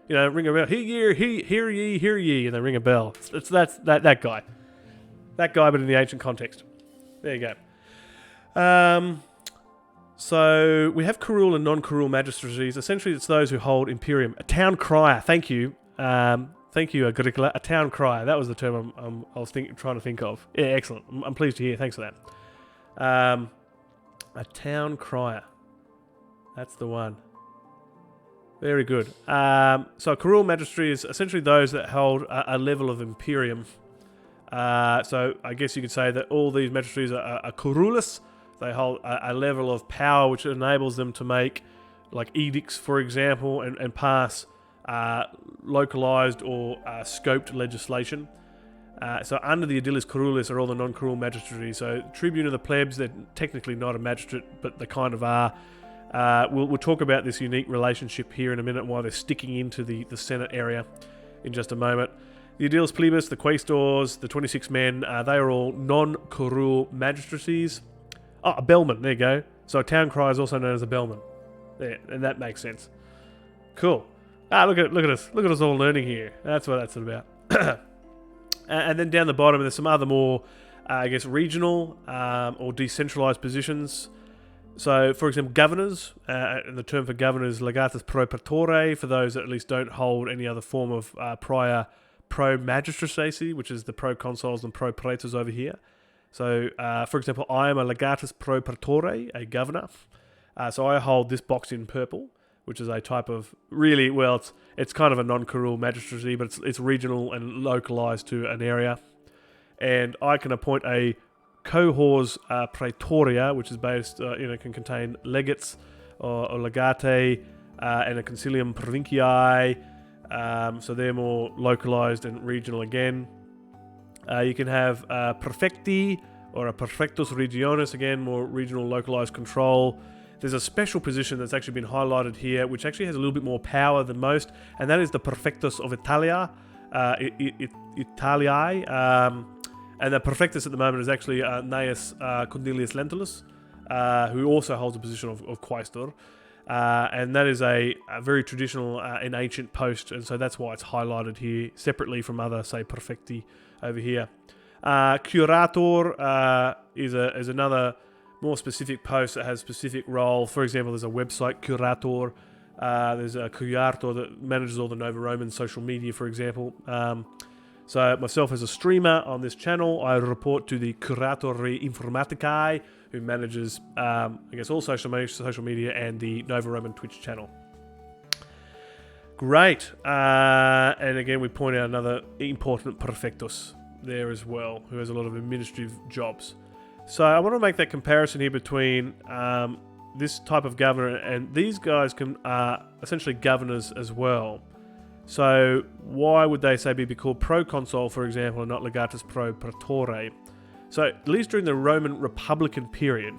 Ring a bell. Hear ye, and they ring a bell. That's that guy. That guy, but in the ancient context. There you go. So we have curule and non-curule magistracies. Essentially, it's those who hold imperium. A town crier. Thank you. Thank you, Agricola. A town crier. That was the term I was trying to think of. Yeah, excellent. I'm pleased to hear. Thanks for that. A town crier. That's the one. Very good. So a curule magistracy is essentially those that hold a level of imperium. So I guess you could say that all these magistracies are curules. They hold a level of power which enables them to make like edicts, for example, and pass localized or scoped legislation. So under the aediles curules are all the non-curule magistracies. So tribune of the plebs, they're technically not a magistrate, but they kind of are. We'll talk about this unique relationship here in a minute, why they're sticking into the Senate area in just a moment. The aediles plebis, the quaestors, the 26 men, they are all non-curule magistracies. Oh, a bellman, there you go. So a town crier is also known as a bellman. There, and that makes sense. Cool. Look at us. Look at us all learning here. That's what that's about. And then down the bottom, there's some other more, regional or decentralized positions. So, for example, governors, and the term for governors, legatus pro praetore, for those that at least don't hold any other form of prior pro-magistracy, which is the pro-consuls and pro-praetors over here. So, for example, I am a legatus pro praetore, a governor. So I hold this box in purple, which is a type of it's kind of a non-curule magistracy, but it's regional and localized to an area. And I can appoint a cohors praetoria, which is based, can contain legates or legate and a concilium provinciae. So they're more localized and regional again. You can have prefecti or a prefectus regionis, again, more regional localized control. There's a special position that's actually been highlighted here, which actually has a little bit more power than most, and that is the prefectus of Italia, Italiae. And the prefectus at the moment is actually Gnaeus Cornelius Lentulus, who also holds a position of quaestor. And that is a very traditional and ancient post, and so that's why it's highlighted here separately from other, say, prefecti over here. Curator is another more specific post that has specific role. For example, there's a website curator. There's a curator that manages all the Nova Roman social media, for example. So myself as a streamer on this channel, I report to the Curatore Informaticae, who manages, all social media and the Nova Roman Twitch channel. Great. And again, we point out another important prefectus there as well, who has a lot of administrative jobs. So I want to make that comparison here between this type of governor, and these guys are essentially governors as well. So why would they say be called proconsul, for example, and not legatus pro praetore? So at least during the Roman Republican period,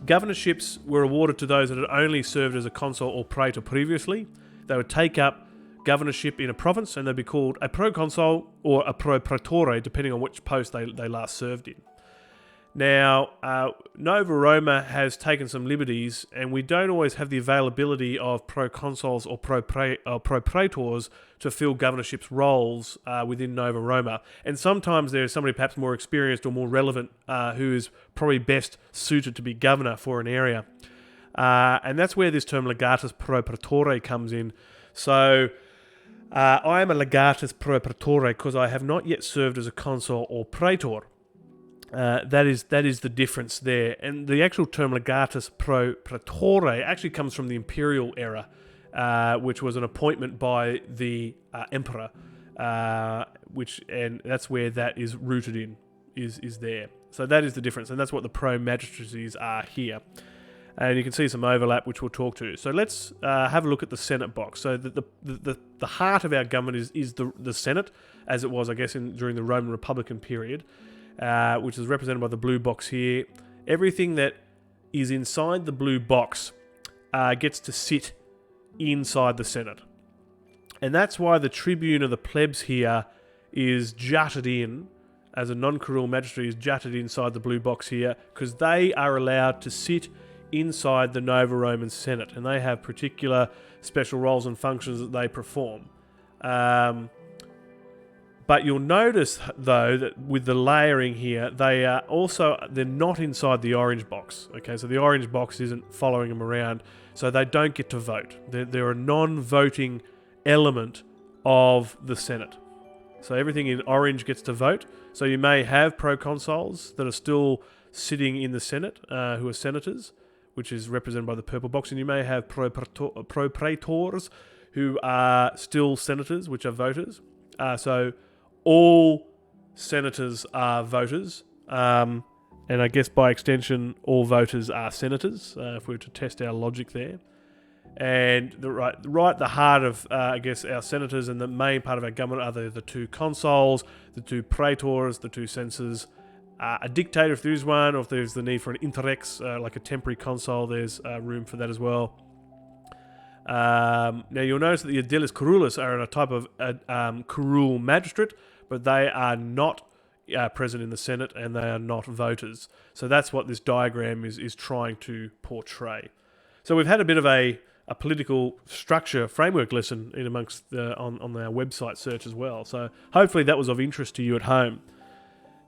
governorships were awarded to those that had only served as a consul or praetor previously. They would take up governorship in a province, and they'd be called a proconsul or a pro praetore, depending on which post they last served in. Now, Nova Roma has taken some liberties, and we don't always have the availability of proconsuls or pro praetors to fill governorships roles within Nova Roma. And sometimes there's somebody perhaps more experienced or more relevant who is probably best suited to be governor for an area. And that's where this term legatus pro praetore comes in. So I am a legatus pro praetore because I have not yet served as a consul or praetor. That is the difference there. And the actual term legatus pro praetore actually comes from the imperial era. which was an appointment by the emperor, and that's where that is rooted in, is there. So that is the difference, and that's what the pro-magistracies are here. And you can see some overlap, which we'll talk to. So let's have a look at the Senate box. So the heart of our government is the Senate, as it was, I guess, during the Roman Republican period, which is represented by the blue box here. Everything that is inside the blue box gets to sit inside the Senate. And that's why the tribune of the plebs here is jutted in, as a non-curule magistrate is jutted inside the blue box here, because they are allowed to sit inside the Nova Roman Senate, and they have particular special roles and functions that they perform. But you'll notice, though, that with the layering here, they're not inside the orange box. Okay, so the orange box isn't following them around, so they don't get to vote. They're a non-voting element of the Senate. So everything in orange gets to vote. So you may have proconsuls that are still sitting in the Senate, who are senators, which is represented by the purple box, and you may have propraetors, who are still senators, which are voters. So all senators are voters, and I guess by extension, all voters are senators, if we were to test our logic there. And the heart of, I guess, our senators and the main part of our government are the two consuls, the two praetors, the two censors, a dictator if there is one, or if there's the need for an interrex, like a temporary consul, there's room for that as well. Now you'll notice that the aediles curules are a type of curule magistrate, but they are not present in the Senate and they are not voters. So that's what this diagram is trying to portray. So we've had a bit of a political structure framework lesson in amongst on our website search as well. So hopefully that was of interest to you at home.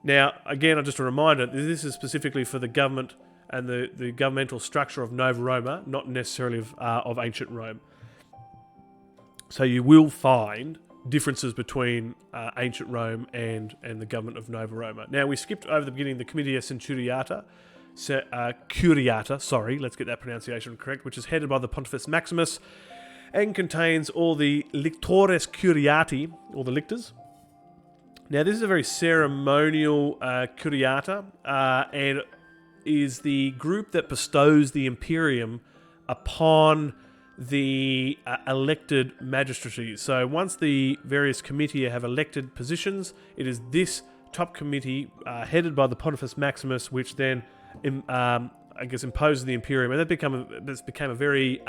Now, again, just a reminder, this is specifically for the government and the governmental structure of Nova Roma, not necessarily of ancient Rome. So you will find differences between ancient Rome and the government of Nova Roma. Now, we skipped over the beginning the Comitia Centuriata, Curiata, let's get that pronunciation correct, which is headed by the Pontifex Maximus and contains all the lictores curiati, or the lictors. Now, this is a very ceremonial curiata, and is the group that bestows the imperium upon the elected magistracies. So once the various comitia have elected positions, it is this top committee headed by the Pontifex Maximus, which then imposes the imperium, and that became a very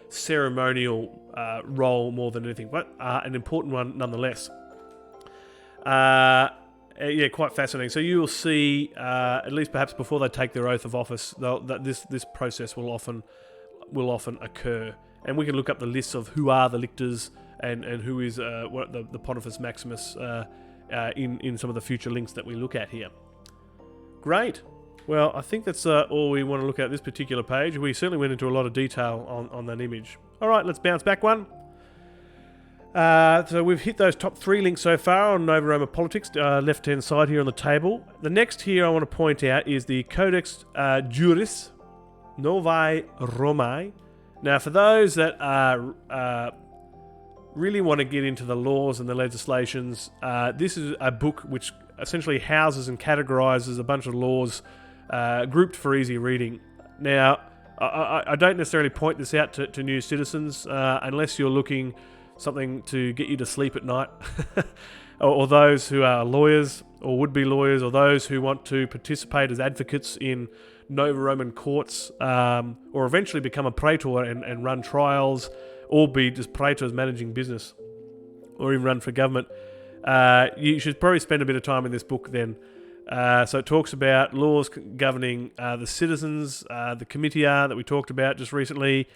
ceremonial role more than anything, but an important one nonetheless. Quite fascinating. So you will see, at least perhaps before they take their oath of office, that this process will often occur, and we can look up the lists of who are the lictors and who is the Pontifex Maximus in some of the future links that we look at here. Great. Well, I think that's all we want to look at this particular page. We certainly went into a lot of detail on that image. All right, let's bounce back one. So we've hit those top 3 links so far on Nova Roma politics, left-hand side here on the table. The next here I want to point out is the Codex Juris Novae Romae. Now, for those that really want to get into the laws and the legislations, this is a book which essentially houses and categorizes a bunch of laws grouped for easy reading. Now, I don't necessarily point this out to new citizens unless you're looking something to get you to sleep at night, or those who are lawyers or would-be lawyers, or those who want to participate as advocates in Nova Roman courts, or eventually become a praetor and run trials, or be just praetors managing business, or even run for government. You should probably spend a bit of time in this book then. So it talks about laws governing the citizens, the comitia that we talked about just recently,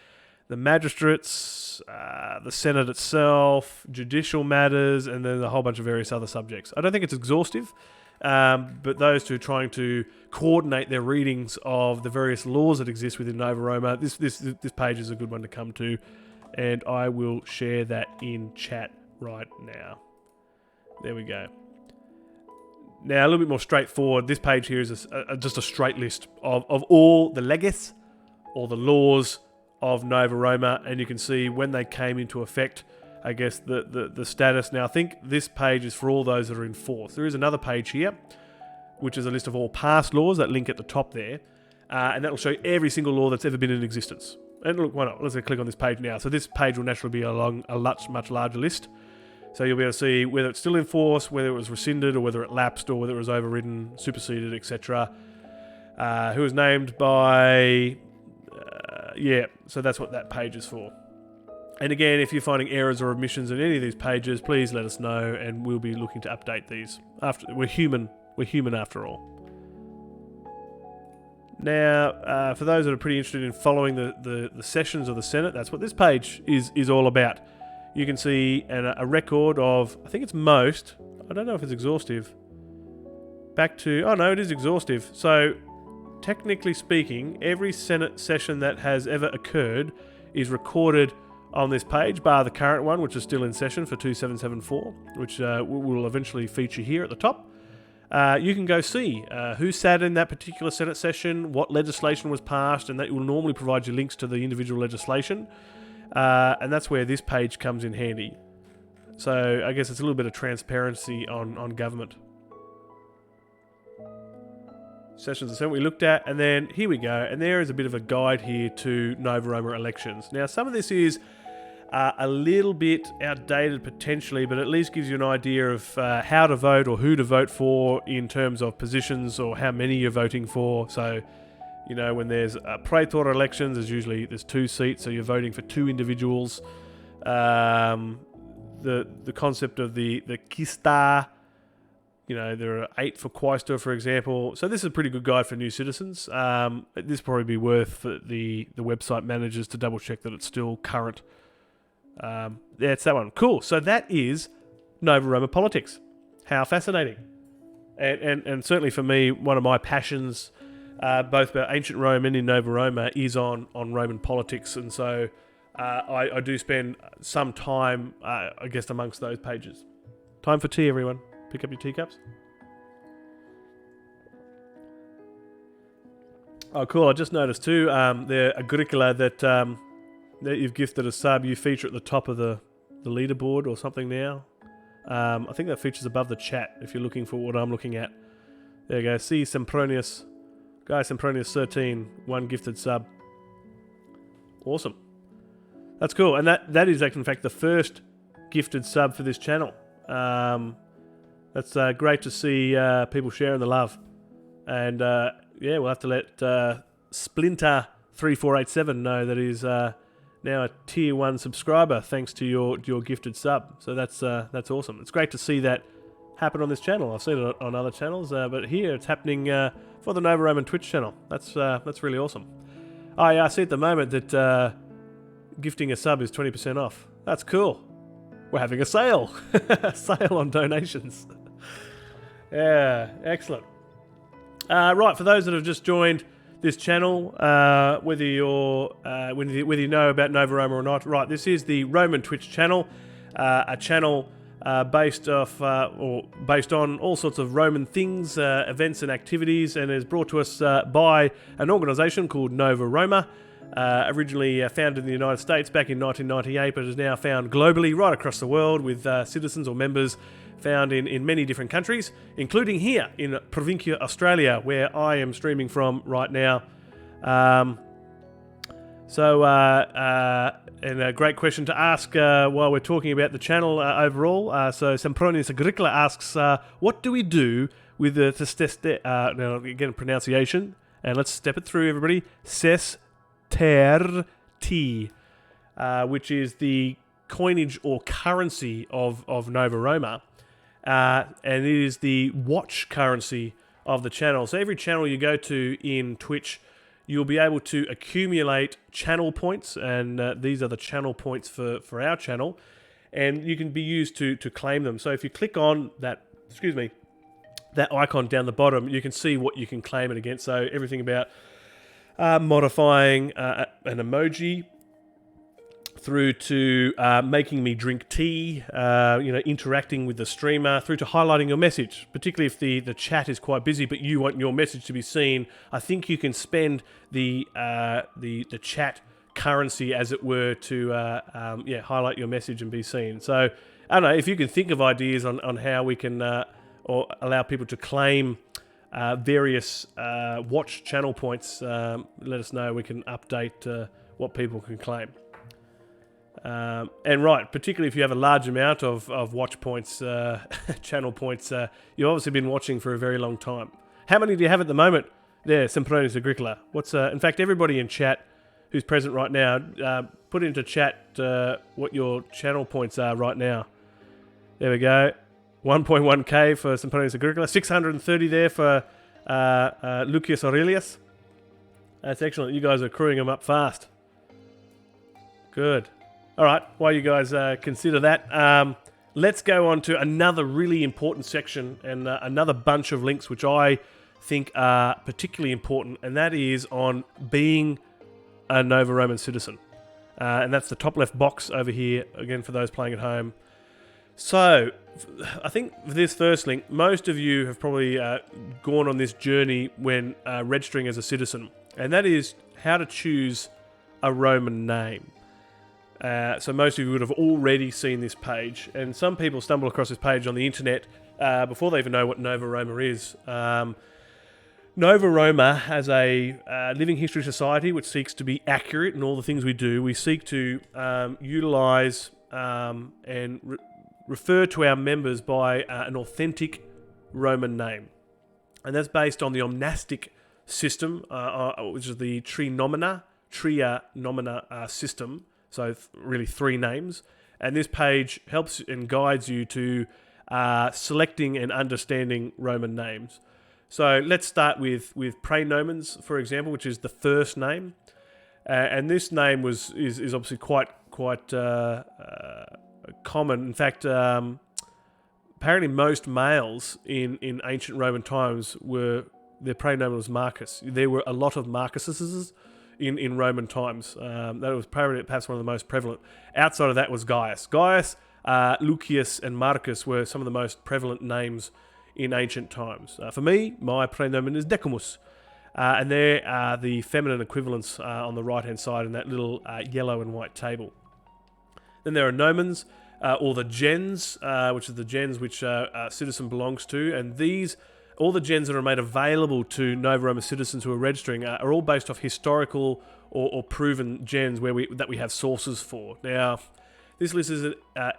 the magistrates, the Senate itself, judicial matters, and then a whole bunch of various other subjects. I don't think it's exhaustive, but those who are trying to coordinate their readings of the various laws that exist within Nova Roma, this page is a good one to come to, and I will share that in chat right now. There we go. Now, a little bit more straightforward, this page here is just a straight list of all the leges, or the laws of Nova Roma, and you can see when they came into effect, I guess, the status. Now, I think this page is for all those that are in force. There is another page here, which is a list of all past laws, that link at the top there, and that will show every single law that's ever been in existence. And look, why not? Let's click on this page now. So this page will naturally be along a much larger list. So you'll be able to see whether it's still in force, whether it was rescinded, or whether it lapsed, or whether it was overridden, superseded, etc. Who was named by... so that's what that page is for. And again, if you're finding errors or omissions in any of these pages, please let us know, and we'll be looking to update these. We're human after all. Now, for those that are pretty interested in following the sessions of the Senate, that's what this page is all about. You can see a record of, I think it's most, I don't know if it's exhaustive, it is exhaustive. So, technically speaking, every Senate session that has ever occurred is recorded on this page, bar the current one, which is still in session for 2774, which will eventually feature here at the top. You can go see who sat in that particular Senate session, what legislation was passed, and that will normally provide you links to the individual legislation. And that's where this page comes in handy. So I guess it's a little bit of transparency on government. Sessions of Senate we looked at, and then here we go. And there is a bit of a guide here to Nova Roma elections. Now, some of this is a little bit outdated potentially, but at least gives you an idea of how to vote or who to vote for in terms of positions or how many you're voting for. So, you know, when there's praetor elections, there's 2 seats, so you're voting for 2 individuals. The concept of the quista, you know, there are 8 for quaestor, for example. So this is a pretty good guide for new citizens. This probably be worth for the website managers to double check that it's still current. It's that one. Cool. So that is Nova Roma politics. How fascinating. And certainly for me, one of my passions, both about ancient Rome and in Nova Roma, is on Roman politics. And so I do spend some time, I guess, amongst those pages. Time for tea, everyone. Pick up your teacups. Oh, cool. I just noticed too, the Agricola that you've gifted a sub, you feature at the top of the leaderboard or something now. I think that features above the chat if you're looking for what I'm looking at. There you go. See Sempronius. Guy Sempronius 13, 1 gifted sub. Awesome. That's cool. And that is actually, in fact, the first gifted sub for this channel. That's great to see people sharing the love. And we'll have to let Splinter3487 know that he's now a tier 1 subscriber thanks to your gifted sub. So that's awesome. It's great to see that happen on this channel. I've seen it on other channels, but here it's happening for the Nova Roman Twitch channel. That's really awesome. Oh yeah, I see at the moment that gifting a sub is 20% off. That's cool. We're having a sale. Sale on donations. Yeah, excellent. Right, for those that have just joined this channel, whether you know about Nova Roma or not, right, this is the Roman Twitch channel, a channel based on all sorts of Roman things, events and activities, and is brought to us by an organisation called Nova Roma, originally founded in the United States back in 1998, but is now found globally right across the world with citizens or members found in many different countries, including here in Provincia, Australia, where I am streaming from right now. And a great question to ask while we're talking about the channel overall. So Sempronius Agricola asks, what do we do with the now again, pronunciation, and let's step it through, everybody. Sesterti, which is the coinage or currency of Nova Roma. And it is the watch currency of the channel. So every channel you go to in Twitch, you'll be able to accumulate channel points, and these are the channel points for our channel, and you can be used to claim them. So if you click on that icon down the bottom, you can see what you can claim it against. So everything about modifying an emoji, through to making me drink tea, interacting with the streamer, through to highlighting your message, particularly if the chat is quite busy but you want your message to be seen. I think you can spend the chat currency, as it were, to highlight your message and be seen. So I don't know if you can think of ideas on how we can or allow people to claim various watch channel points. Let us know. We can update what people can claim. And right, particularly if you have a large amount of watch points, channel points, you've obviously been watching for a very long time. How many do you have at the moment? There, Sempronis Agricola. In fact, everybody in chat who's present right now, put into chat what your channel points are right now. There we go. 1.1k for Sempronis Agricola. 630 there for Lucius Aurelius. That's excellent. You guys are crewing them up fast. Good. All right, while you guys consider that, let's go on to another really important section and another bunch of links which I think are particularly important, and that is on being a Nova Roman citizen. And that's the top left box over here, again, for those playing at home. So, I think for this first link, most of you have probably gone on this journey when registering as a citizen, and that is how to choose a Roman name. So most of you would have already seen this page, and some people stumble across this page on the internet before they even know what Nova Roma is. Nova Roma, as a living history society which seeks to be accurate in all the things we do, we seek to utilise and refer to our members by an authentic Roman name. And that's based on the omnastic system, which is the tria nomina system. So really 3 names. And this page helps and guides you to selecting and understanding Roman names. So let's start with praenomens, for example, which is the first name. And this name is obviously quite common. In fact, apparently most males in ancient Roman times their praenomen was Marcus. There were a lot of Marcuses in Roman times. That was perhaps one of the most prevalent. Outside of that was Gaius. Gaius, Lucius, and Marcus were some of the most prevalent names in ancient times. For me, my praenomen is Decumus. And there are the feminine equivalents on the right-hand side in that little yellow and white table. Then there are nomens, or the gens, which is the gens which a citizen belongs to, and all the gens that are made available to Nova Roma citizens who are registering are all based off historical or proven gens that we have sources for. Now, this list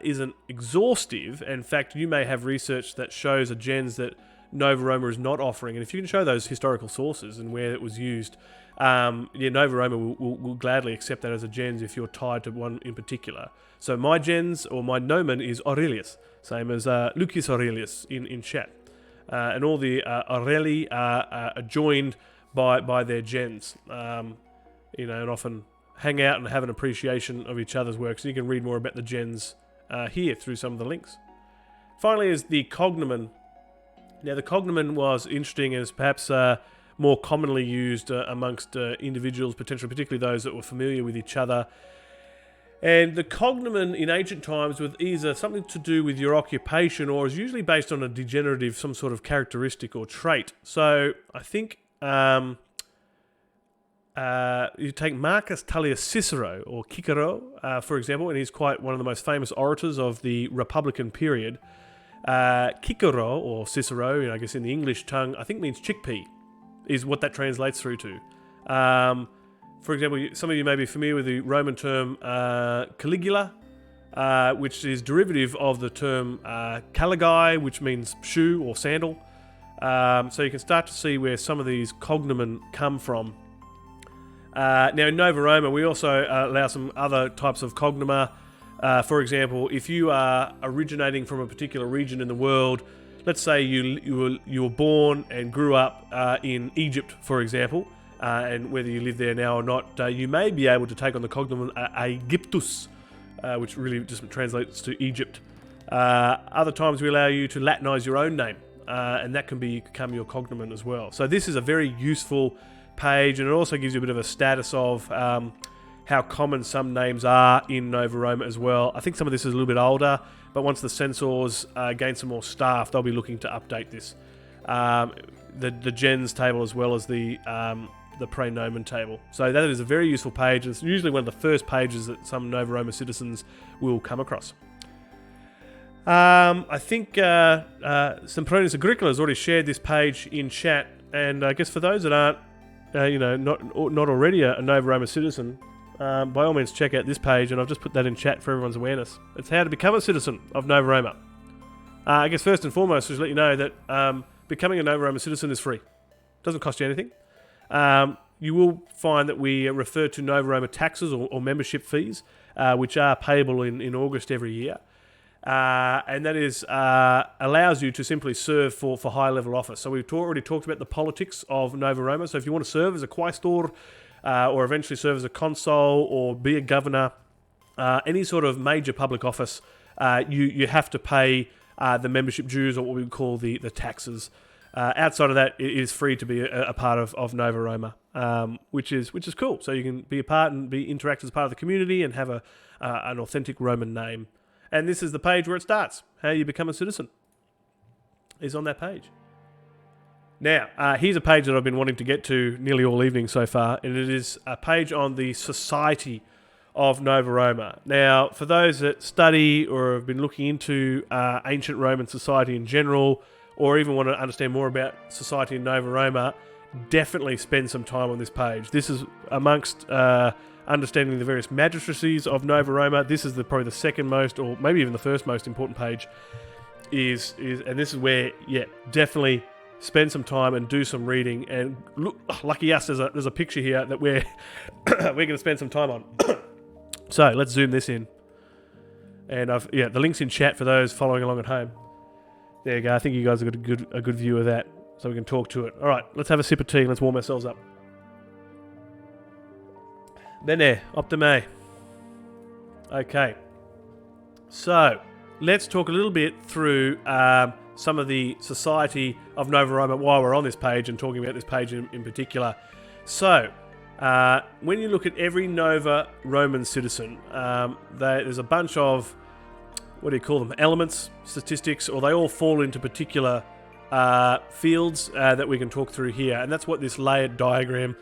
isn't exhaustive. In fact, you may have research that shows a gens that Nova Roma is not offering, and if you can show those historical sources and where it was used, Nova Roma will gladly accept that as a gens if you're tied to one in particular. So my gens, or my nomen, is Aurelius, same as Lucius Aurelius in chat. And all the Aureli are joined by their gens, and often hang out and have an appreciation of each other's works. And you can read more about the gens here through some of the links. Finally is the cognomen. Now the cognomen was interesting and is perhaps more commonly used amongst individuals, particularly those that were familiar with each other. And the cognomen in ancient times was either something to do with your occupation or is usually based on a degenerative, some sort of characteristic or trait. So I think you take Marcus Tullius Cicero, or Cicero, for example, and he's quite one of the most famous orators of the Republican period. Cicero, or Cicero, I guess in the English tongue, I think means chickpea, is what that translates through to. For example, some of you may be familiar with the Roman term Caligula, which is derivative of the term caligae, which means shoe or sandal. So you can start to see where some of these cognomen come from. Now in Nova Roma, we also allow some other types of cognoma. For example, if you are originating from a particular region in the world, let's say you were born and grew up in Egypt, for example, and whether you live there now or not, you may be able to take on the cognomen Aegyptus, which really just translates to Egypt. Other times we allow you to Latinize your own name, and that can become your cognomen as well. So this is a very useful page, and it also gives you a bit of a status of how common some names are in Nova Roma as well. I think some of this is a little bit older, but once the censors gain some more staff, they'll be looking to update this. The gens table, as well as the the praenomen table. So that is a very useful page. It's usually one of the first pages that some Nova Roma citizens will come across. I think Sempronius Agricola has already shared this page in chat, and I guess for those that aren't, not already a Nova Roma citizen, by all means check out this page, and I've just put that in chat for everyone's awareness. It's how to become a citizen of Nova Roma. I guess first and foremost, just let you know that becoming a Nova Roma citizen is free. Doesn't cost you anything. You will find that we refer to Nova Roma taxes or membership fees, which are payable in August every year. And that is allows you to simply serve for high-level office. So we've already talked about the politics of Nova Roma. So if you want to serve as a quaestor or eventually serve as a consul or be a governor, any sort of major public office, you have to pay the membership dues, or what we would call the taxes. Outside of that, it is free to be a part of Nova Roma, which is cool. So you can be a part and interact as part of the community and have an authentic Roman name. And this is the page where it starts. How you become a citizen is on that page. Now, here's a page that I've been wanting to get to nearly all evening so far, and it is a page on the society of Nova Roma. Now, for those that study or have been looking into ancient Roman society in general, or even want to understand more about society in Nova Roma, definitely spend some time on this page. This is amongst understanding the various magistracies of Nova Roma. This is probably the second most, or maybe even the first most important page. And this is where, definitely spend some time and do some reading. And look, lucky us, there's a picture here that we're going to spend some time on. So let's zoom this in. And the link's in chat for those following along at home. There you go. I think you guys have got a good view of that, so we can talk to it. All right, let's have a sip of tea and let's warm ourselves up. Bene, optime. Okay, so let's talk a little bit through some of the society of Nova Roma while we're on this page and talking about this page in particular. So, when you look at every Nova Roman citizen, there's a bunch of, what do you call them, elements, statistics, or they all fall into particular fields that we can talk through here. And that's what this layered diagram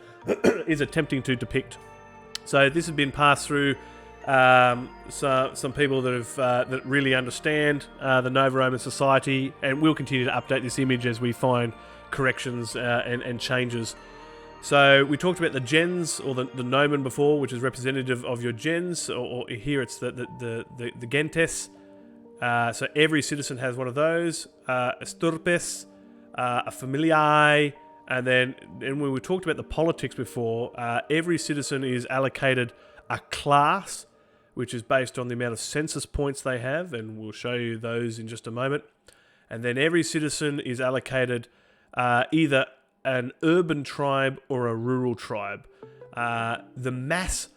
is attempting to depict. So this has been passed through some people that really understand the Nova Roman society, and we'll continue to update this image as we find corrections and changes. So we talked about the gens, or the nomen before, which is representative of your gens, or here it's the gentes. So every citizen has one of those, a stirpes, a familiae, and then when we talked about the politics before, every citizen is allocated a class, which is based on the amount of census points they have, and we'll show you those in just a moment. And then every citizen is allocated either an urban tribe or a rural tribe. The mass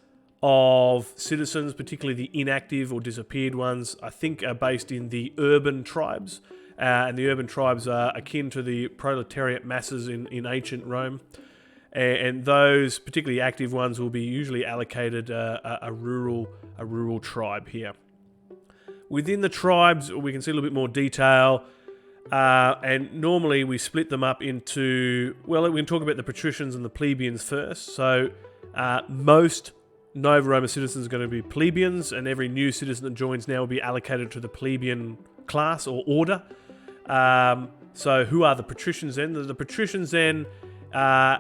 of citizens, particularly the inactive or disappeared ones, I think are based in the urban tribes. And the urban tribes are akin to the proletariat masses in ancient Rome. And those particularly active ones will be usually allocated a rural tribe here. Within the tribes, we can see a little bit more detail. And normally we split them up into, well, we can talk about the patricians and the plebeians first. So most Nova Roma citizens are going to be plebeians, and every new citizen that joins now will be allocated to the plebeian class or order. So who are the patricians then? The patricians then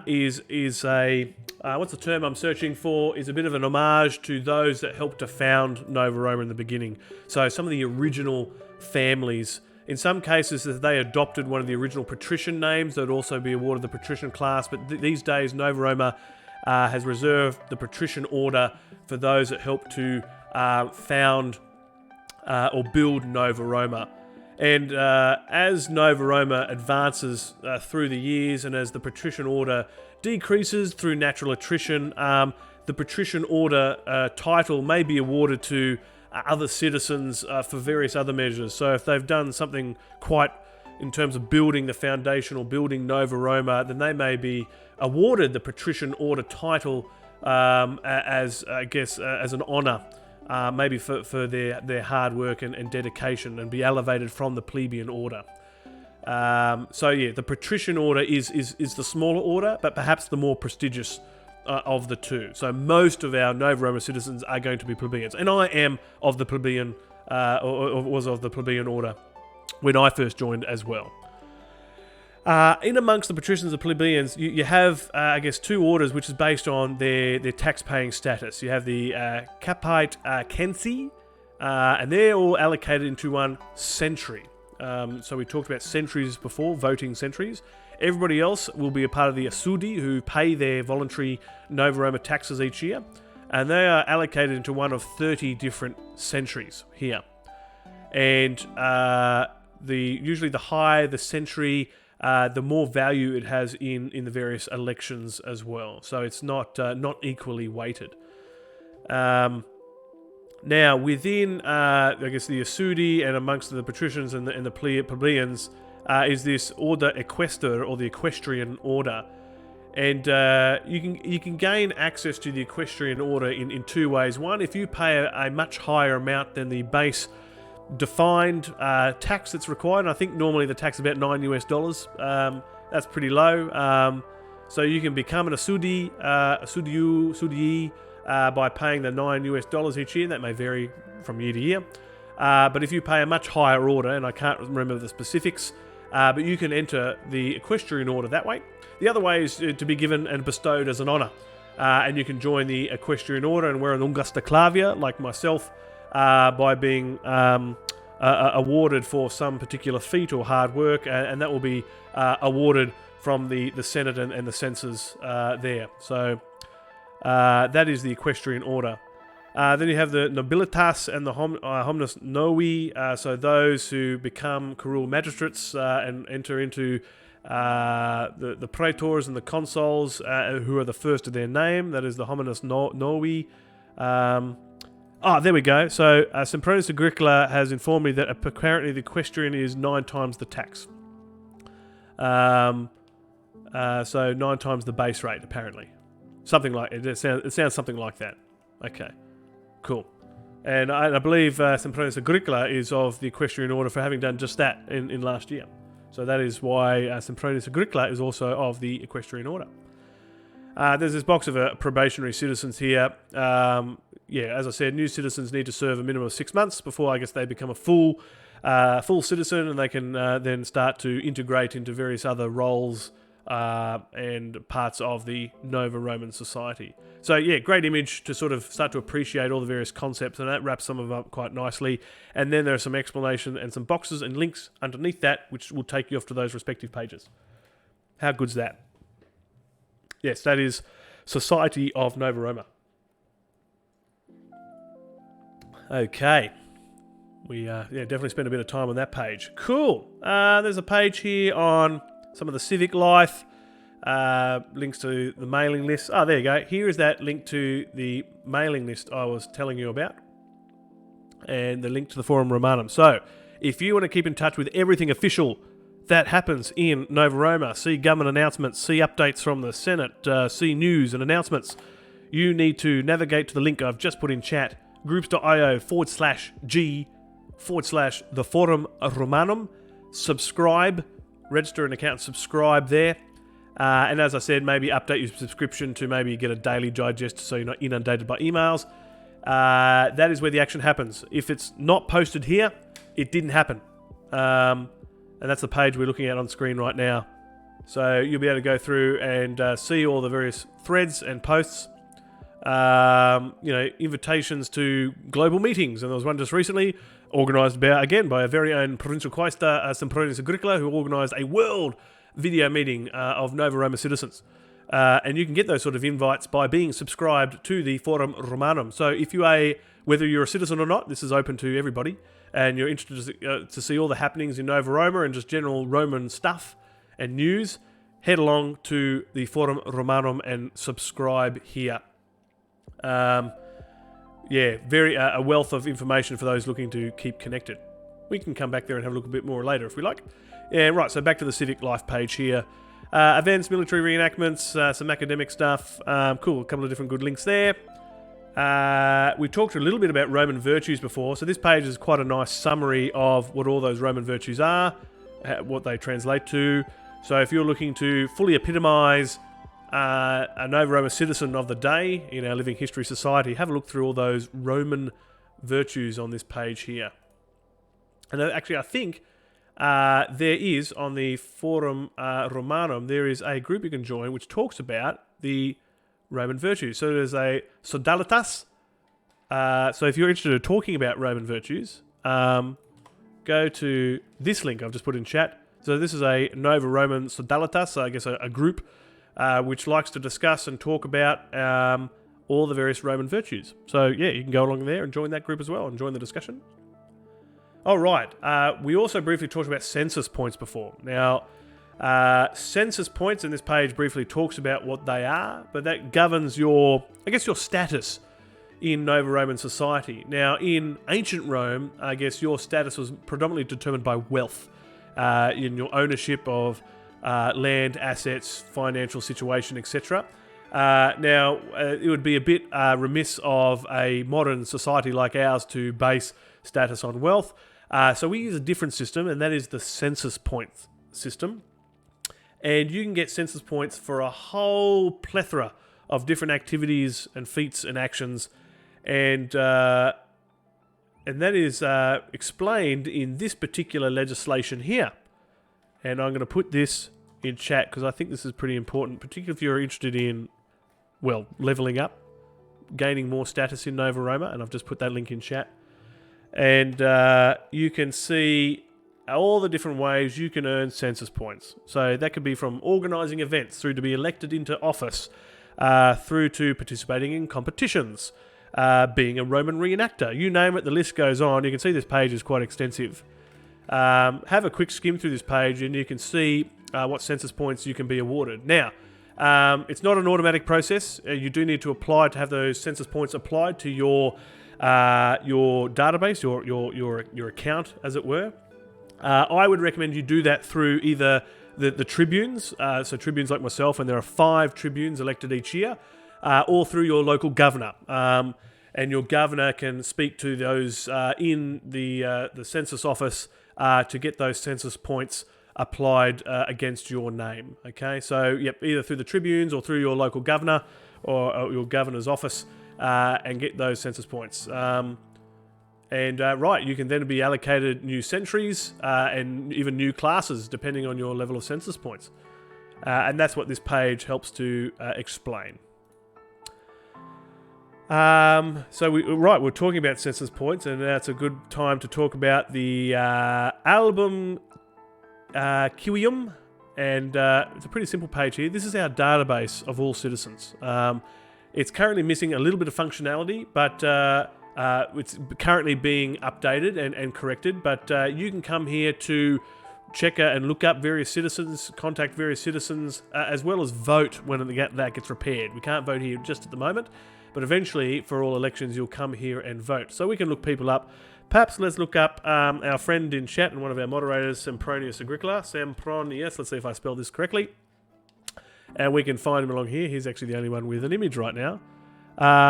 is a, what's the term I'm searching for, is a bit of an homage to those that helped to found Nova Roma in the beginning. So some of the original families, in some cases if they adopted one of the original patrician names, they'd also be awarded the patrician class, but these days Nova Roma has reserved the patrician order for those that helped to found or build Nova Roma. And as Nova Roma advances through the years, and as the patrician order decreases through natural attrition, the patrician order title may be awarded to other citizens for various other measures. So if they've done something quite in terms of building the foundation or building Nova Roma, then they may be awarded the patrician order title as an honour. Maybe for their hard work and dedication, and be elevated from the plebeian order. So yeah, the patrician order is the smaller order, but perhaps the more prestigious of the two. So most of our Nova Roma citizens are going to be plebeians, and I am of the plebeian, or was of the plebeian order when I first joined as well. In amongst the patricians and plebeians, you have, I guess, two orders, which is based on their tax-paying status. You have the Capite Censi, and they're all allocated into one century. So we talked about centuries before, voting centuries. Everybody else will be a part of the Asudi, who pay their voluntary Nova Roma taxes each year, and they are allocated into one of 30 different centuries here. And usually the higher the century, the more value it has in the various elections as well. So it's not equally weighted. Now, within, I guess, the Asudi and amongst the patricians and the plebeians is this Order Equester, or the Equestrian Order. And you can gain access to the Equestrian Order in two ways. One, if you pay a much higher amount than the base defined tax that's required. And I think normally the tax is about $9 US. That's pretty low. So you can become an Asudi, by paying the $9 US each year. That may vary from year to year. But if you pay a much higher order, and I can't remember the specifics, but you can enter the Equestrian Order that way. The other way is to be given and bestowed as an honour. And you can join the Equestrian Order and wear an Ungusta Clavia, like myself, by being awarded for some particular feat or hard work, and that will be awarded from the Senate and the censors there. So that is the Equestrian Order. Then you have the Nobilitas and the Homines Novi, so those who become curule magistrates and enter into the praetors and the consuls, who are the first of their name. That is the Homines Novi. There we go. So Sempronius Agricola has informed me that apparently the equestrian is 9 times the tax. So 9 times the base rate, apparently. Something like it. It sounds something like that. Okay, cool. And I believe Sempronius Agricola is of the Equestrian Order for having done just that in last year. So that is why Sempronius Agricola is also of the Equestrian Order. There's this box of probationary citizens here. As I said, new citizens need to serve a minimum of 6 months before, I guess, they become a full citizen, and they can then start to integrate into various other roles and parts of the Nova Roman society. So yeah, great image to sort of start to appreciate all the various concepts, and that wraps some of them up quite nicely. And then there are some explanation and some boxes and links underneath that, which will take you off to those respective pages. How good's that? Yes, that is Society of Nova Roma. Okay. We definitely spent a bit of time on that page. Cool. There's a page here on some of the civic life, links to the mailing list. Oh, there you go. Here is that link to the mailing list I was telling you about, and the link to the Forum Romanum. So, if you want to keep in touch with everything official that happens in Nova Roma, see government announcements, see updates from the Senate, see news and announcements, you need to navigate to the link I've just put in chat, groups.io/G/the Forum Romanum. Subscribe, register an account, subscribe there. And as I said, maybe update your subscription to maybe get a daily digest so you're not inundated by emails. That is where the action happens. If it's not posted here, it didn't happen. And that's the page we're looking at on screen right now. So you'll be able to go through and see all the various threads and posts. Invitations to global meetings. And there was one just recently organised by our very own Provincial Quaestor, Sempronius Agricola, who organised a world video meeting of Nova Roma citizens. And you can get those sort of invites by being subscribed to the Forum Romanum. So if whether you're a citizen or not, this is open to everybody, and you're interested to see all the happenings in Nova Roma and just general Roman stuff and news, head along to the Forum Romanum and subscribe here. A wealth of information for those looking to keep connected. We can come back there and have a look a bit more later if we like. Yeah, right, so back to the civic life page here. Events, military reenactments, some academic stuff. Cool, a couple of different good links there. We talked a little bit about Roman virtues before, so this page is quite a nice summary of what all those Roman virtues are. what they translate to. So if you're looking to fully epitomise a Nova Roma citizen of the day in our Living History Society, have a look through all those Roman virtues on this page here. And actually, I think there is, on the Forum Romanum, there is a group you can join which talks about the Roman virtues. So there's a Sodalitas. So if you're interested in talking about Roman virtues, go to this link I've just put in chat. So this is a Nova Roman Sodalitas, I guess a group which likes to discuss and talk about all the various Roman virtues. So yeah, you can go along there and join that group as well and join the discussion. All right. We also briefly talked about census points before. Now, census points in this page briefly talks about what they are, but that governs your status in Nova Roman society. Now, in ancient Rome, I guess your status was predominantly determined by wealth, in your ownership of land, assets, financial situation, etc. Now, it would be a bit remiss of a modern society like ours to base status on wealth. So we use a different system, and that is the census points system. And you can get census points for a whole plethora of different activities and feats and actions. And that is explained in this particular legislation here. And I'm going to put this in chat because I think this is pretty important, particularly if you're interested in, well, leveling up, gaining more status in Nova Roma. And I've just put that link in chat. And you can see all the different ways you can earn census points. So that could be from organising events, through to be elected into office, through to participating in competitions, being a Roman reenactor. You name it, the list goes on. You can see this page is quite extensive. Have a quick skim through this page and you can see what census points you can be awarded. Now, it's not an automatic process. You do need to apply to have those census points applied to your database, your account, as it were. I would recommend you do that through either the tribunes, so tribunes like myself, and there are 5 tribunes elected each year, or through your local governor. And your governor can speak to those in the census office to get those census points applied against your name. Okay, so yep, either through the tribunes or through your local governor or your governor's office. And get those census points. Right, you can then be allocated new centuries and even new classes depending on your level of census points. And that's what this page helps to explain. So we're talking about census points, and now it's a good time to talk about the album Kiwium. And it's a pretty simple page here. This is our database of all citizens. It's currently missing a little bit of functionality, but it's currently being updated and corrected. But you can come here to check and look up various citizens, contact various citizens, as well as vote when that gets repaired. We can't vote here just at the moment, but eventually, for all elections, you'll come here and vote. So we can look people up. Perhaps let's look up our friend in chat and one of our moderators, Sempronius Agricola. Sempronius, let's see if I spelled this correctly. And we can find him along here. He's actually the only one with an image right now.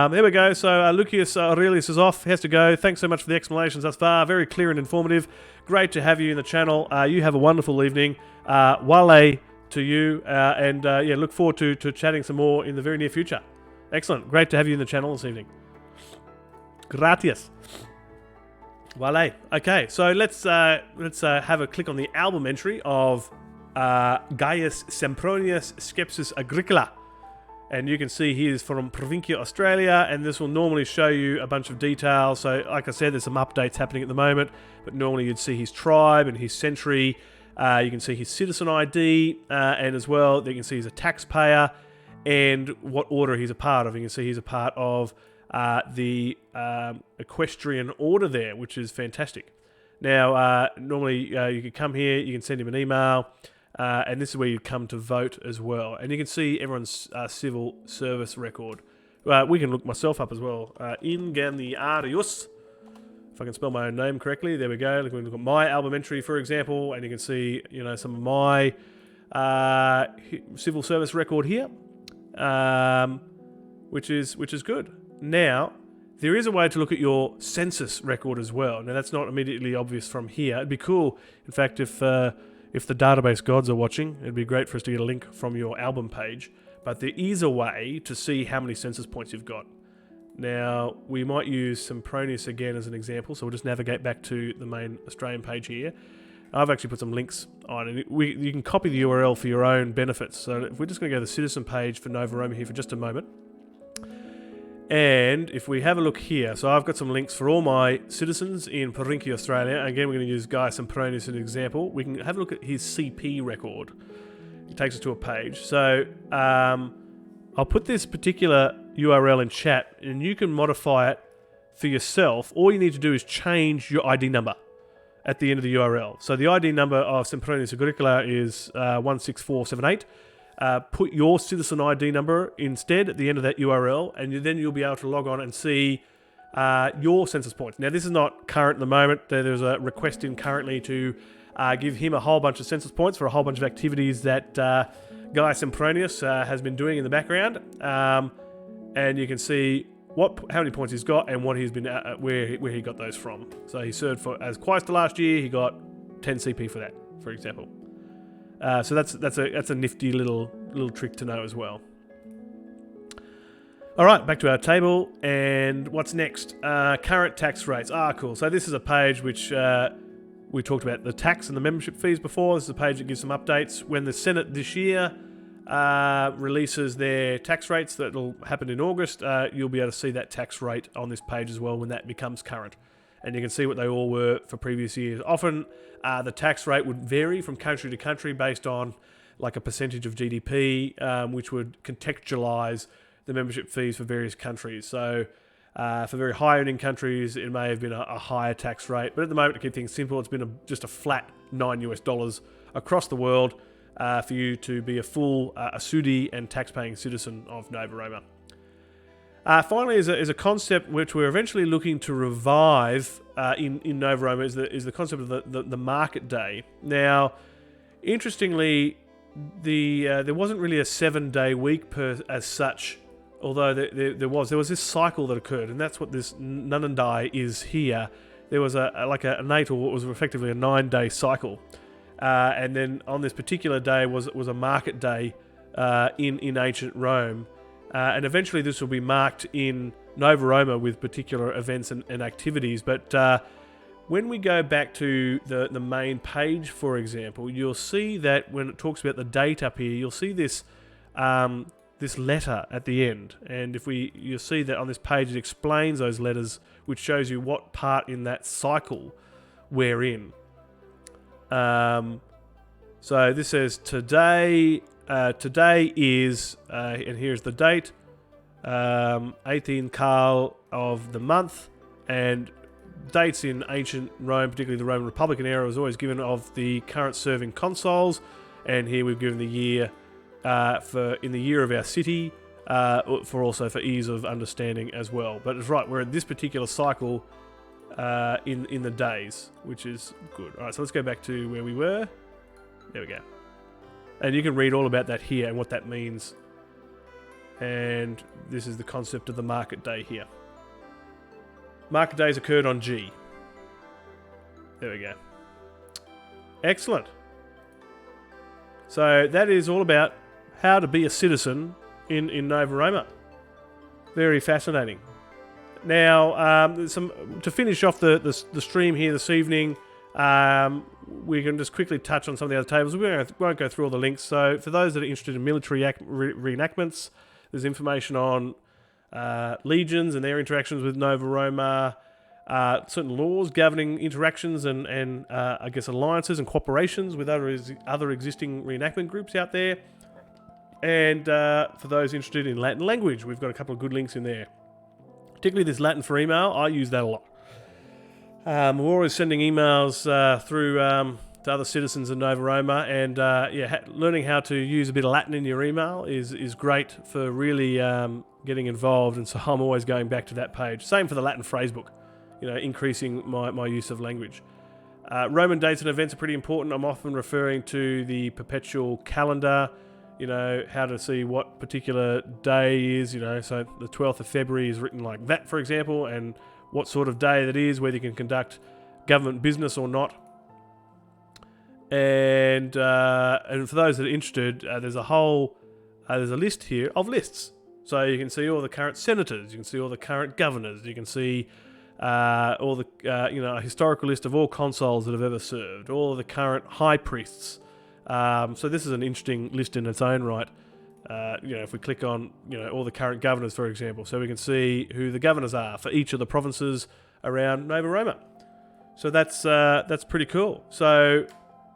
There we go. So Lucius Aurelius is off. He has to go. Thanks so much for the explanations thus far. Very clear and informative. Great to have you in the channel. You have a wonderful evening. Wale to you. And look forward to chatting some more in the very near future. Excellent. Great to have you in the channel this evening. Gratias. Wale. Okay, so let's have a click on the album entry of Gaius Sempronius Skepsis Agricola, and you can see he is from Provincia, Australia, and this will normally show you a bunch of details. So like I said, there's some updates happening at the moment, but normally you'd see his tribe and his century. You can see his citizen ID, and as well you can see he's a taxpayer and what order he's a part of. You can see he's a part of the equestrian order there, which is fantastic. Now normally you could come here, you can send him an email, and this is where you come to vote as well. And you can see everyone's civil service record. We can look myself up as well. Inganiarius, if I can spell my own name correctly. There we go. We can look at my album entry, for example, and you can see some of my civil service record here, which is good. Now, there is a way to look at your census record as well. Now, that's not immediately obvious from here. It'd be cool, in fact, if if the database gods are watching, it'd be great for us to get a link from your album page. But there is a way to see how many census points you've got. Now, we might use Sempronius again as an example, so we'll just navigate back to the main Australian page here. I've actually put some links on, and you can copy the URL for your own benefits. So if we're just going to go to the citizen page for Nova Roma here for just a moment. And if we have a look here, so I've got some links for all my citizens in Parinki, Australia. Again, we're going to use Guy Sempronius as an example. We can have a look at his CP record. It takes us to a page. So I'll put this particular URL in chat, and you can modify it for yourself. All you need to do is change your ID number at the end of the URL. So the ID number of Sempronius Agricola is 16478. Put your citizen ID number instead at the end of that URL, and then you'll be able to log on and see your census points. Now, this is not current at the moment. There's a request in currently to give him a whole bunch of census points for a whole bunch of activities that Guy Sempronius has been doing in the background. And you can see how many points he's got and what he's been where he got those from. So he served for as Quaestor last year. He got 10 CP for that, for example. So that's a nifty little trick to know as well. All right, back to our table, and what's next? Current tax rates. Cool. So this is a page which we talked about the tax and the membership fees before. This is a page that gives some updates. When the Senate this year releases their tax rates, that'll happen in August, you'll be able to see that tax rate on this page as well when that becomes current. And you can see what they all were for previous years. Often the tax rate would vary from country to country based on like a percentage of GDP, which would contextualize the membership fees for various countries. So for very high earning countries, it may have been a higher tax rate. But at the moment, to keep things simple, it's been just a flat $9 across the world for you to be a full Asudi and tax-paying citizen of Nova Roma. Finally, is a concept which we're eventually looking to revive in Nova Roma is the concept of the market day. Now, interestingly, there wasn't really a 7-day week as such, although there was this cycle that occurred, and that's what this Nunandai is here. There was an 8 or what was effectively a 9-day cycle, and then on this particular day was a market day in ancient Rome. And eventually this will be marked in Nova Roma with particular events and activities. But when we go back to the main page, for example, you'll see that when it talks about the date up here, you'll see this this letter at the end. And you'll see that on this page it explains those letters, which shows you what part in that cycle we're in. So this says today. Today is, and here's the date, 18 Carl of the month, and dates in ancient Rome, particularly the Roman Republican era, was always given of the current serving consuls, and here we've given the year in the year of our city, for ease of understanding as well. But it's right, we're in this particular cycle in the days, which is good. All right, so let's go back to where we were. There we go. And you can read all about that here and what that means. And this is the concept of the market day here. Market days occurred on G. There we go. Excellent. So that is all about how to be a citizen in Nova Roma. Very fascinating. Now, to finish off the stream here this evening, we can just quickly touch on some of the other tables. We won't go through all the links. So for those that are interested in military reenactments, there's information on legions and their interactions with Nova Roma, certain laws governing interactions and I guess alliances and cooperations with other existing reenactment groups out there. And for those interested in Latin language, we've got a couple of good links in there. Particularly this Latin for email, I use that a lot. We're always sending emails through to other citizens in Nova Roma, and learning how to use a bit of Latin in your email is great for really getting involved, and so I'm always going back to that page. Same for the Latin phrasebook, increasing my use of language. Roman dates and events are pretty important. I'm often referring to the perpetual calendar, how to see what particular day is, so the 12th of February is written like that, for example, and what sort of day that is, whether you can conduct government business or not. And for those that are interested, there's a list here of lists. So you can see all the current senators, you can see all the current governors, you can see all the a historical list of all consuls that have ever served, all the current high priests. So this is an interesting list in its own right. If we click on all the current governors, for example, so we can see who the governors are for each of the provinces around Nova Roma. So that's pretty cool. So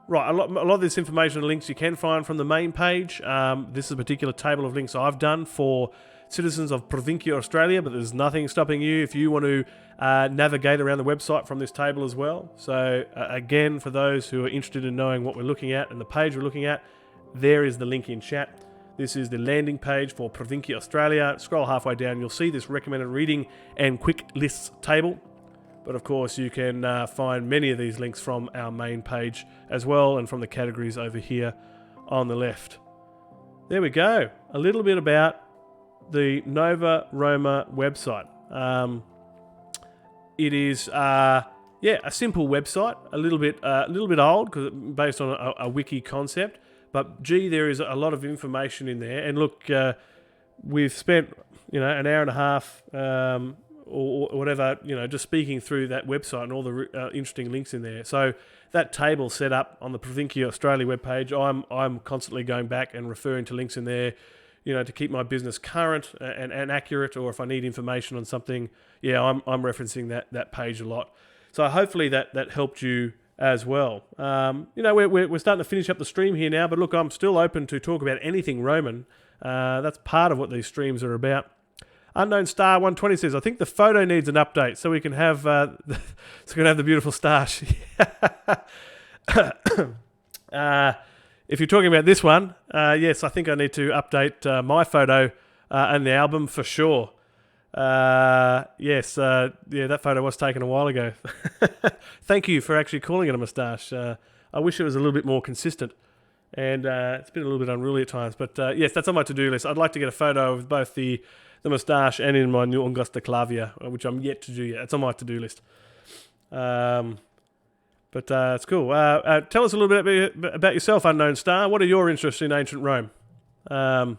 right, a lot of this information and links you can find from the main page. This is a particular table of links I've done for citizens of Provincia Australia, but there's nothing stopping you if you want to navigate around the website from this table as well. So again, for those who are interested in knowing what we're looking at and the page we're looking at, there is the link in chat. This is the landing page for Provincia Australia. Scroll halfway down, you'll see this recommended reading and quick lists table. But of course, you can find many of these links from our main page as well, and from the categories over here on the left. There we go. A little bit about the Nova Roma website. It is a simple website, a little bit old because based on a wiki concept. But gee, there is a lot of information in there. And look, we've spent an hour and a half. Or whatever, just speaking through that website and all the interesting links in there. So that table set up on the Provincia Australia webpage, I'm constantly going back and referring to links in there, to keep my business current and accurate. Or if I need information on something, I'm referencing that page a lot. So hopefully that helped you as well. We're starting to finish up the stream here now, but look, I'm still open to talk about anything Roman. That's part of what these streams are about. Unknown Star 120 says, I think the photo needs an update so we can have the beautiful stash. If you're talking about this one, yes, I think I need to update my photo and the album for sure. That photo was taken a while ago. Thank you for actually calling it a moustache. I wish it was a little bit more consistent. And it's been a little bit unruly at times. But yes, that's on my to-do list. I'd like to get a photo of both the moustache and in my new Augusta Clavia, which I'm yet to do yet. It's on my to-do list. But it's cool. Tell us a little bit about yourself, Unknown Star. What are your interests in ancient Rome? And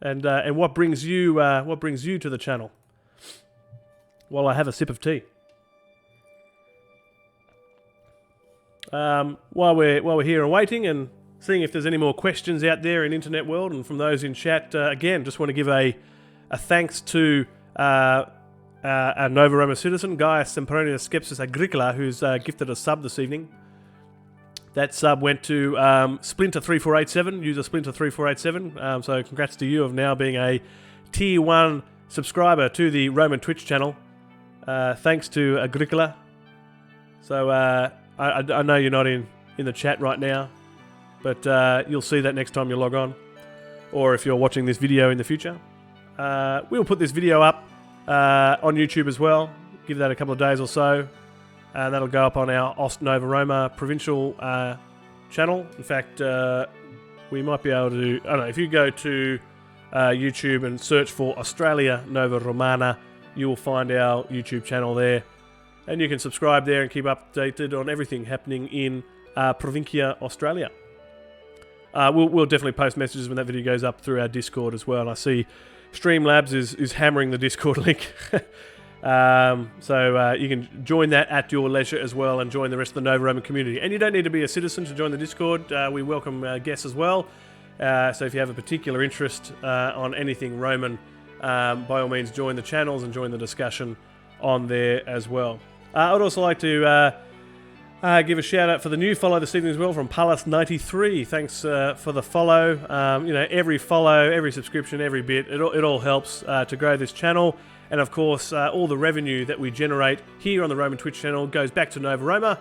what brings you to the channel? While I have a sip of tea. While we're here and waiting and seeing if there's any more questions out there in internet world, and from those in chat, again, just want to give a thanks to our Nova Roma citizen, Gaius Sempronius Skepsis Agricola, who's gifted a sub this evening. That sub went to Splinter3487, user Splinter3487. So congrats to you of now being a Tier 1 subscriber to the Roman Twitch channel. Thanks to Agricola. So I know you're not in the chat right now, but you'll see that next time you log on, or if you're watching this video in the future. We'll put this video up on YouTube as well. Give that a couple of days or so, and that'll go up on our Ost Nova Roma provincial channel. In fact, we might be able to, I don't know, if you go to YouTube and search for Australia Nova Romana, you will find our YouTube channel there. And you can subscribe there and keep updated on everything happening in Provincia Australia. We'll definitely post messages when that video goes up through our Discord as well. And I see Streamlabs is hammering the Discord link. So you can join that at your leisure as well and join the rest of the Nova Roman community. And you don't need to be a citizen to join the Discord. We welcome guests as well. So if you have a particular interest on anything Roman, by all means join the channels and join the discussion on there as well. I would also like to give a shout out for the new follow this evening as well from Pallas93. Thanks for the follow. Every follow, every subscription, every bit, it all helps to grow this channel. And of course, all the revenue that we generate here on the Roman Twitch channel goes back to Nova Roma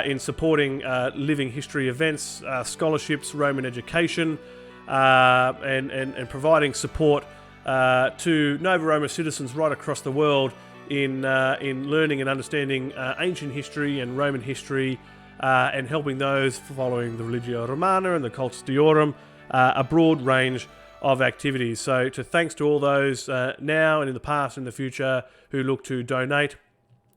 in supporting living history events, scholarships, Roman education, and providing support to Nova Roma citizens right across the world in learning and understanding ancient history and Roman history, and helping those following the Religio Romana and the Cultus Deorum, a broad range of activities. So thanks to all those now and in the past and the future who look to donate.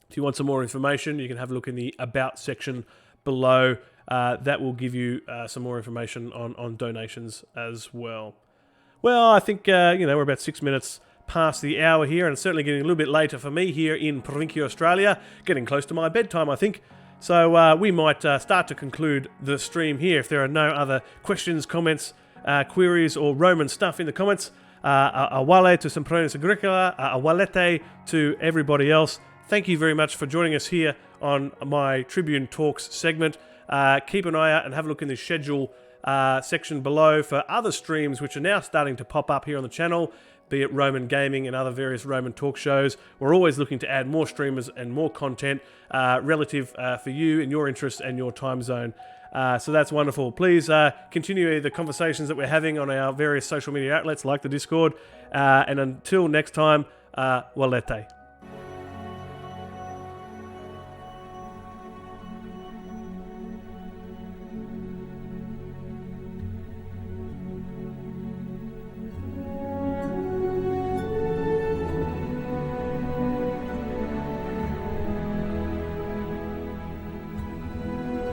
If you want some more information, you can have a look in the About section below that will give you some more information on donations as well. Well, I think, we're about 6 minutes past the hour here, and it's certainly getting a little bit later for me here in Provincia, Australia. Getting close to my bedtime, I think. So we might start to conclude the stream here. If there are no other questions, comments, queries, or Roman stuff in the comments, awale to Sempronius Agricola, awalete to everybody else. Thank you very much for joining us here on my Tribune Talks segment. Keep an eye out and have a look in the schedule section below for other streams which are now starting to pop up here on the channel, be it Roman Gaming and other various Roman talk shows. We're always looking to add more streamers and more content relative for you and your interests and your time zone. So that's wonderful. Please continue the conversations that we're having on our various social media outlets like the Discord. And until next time, walete.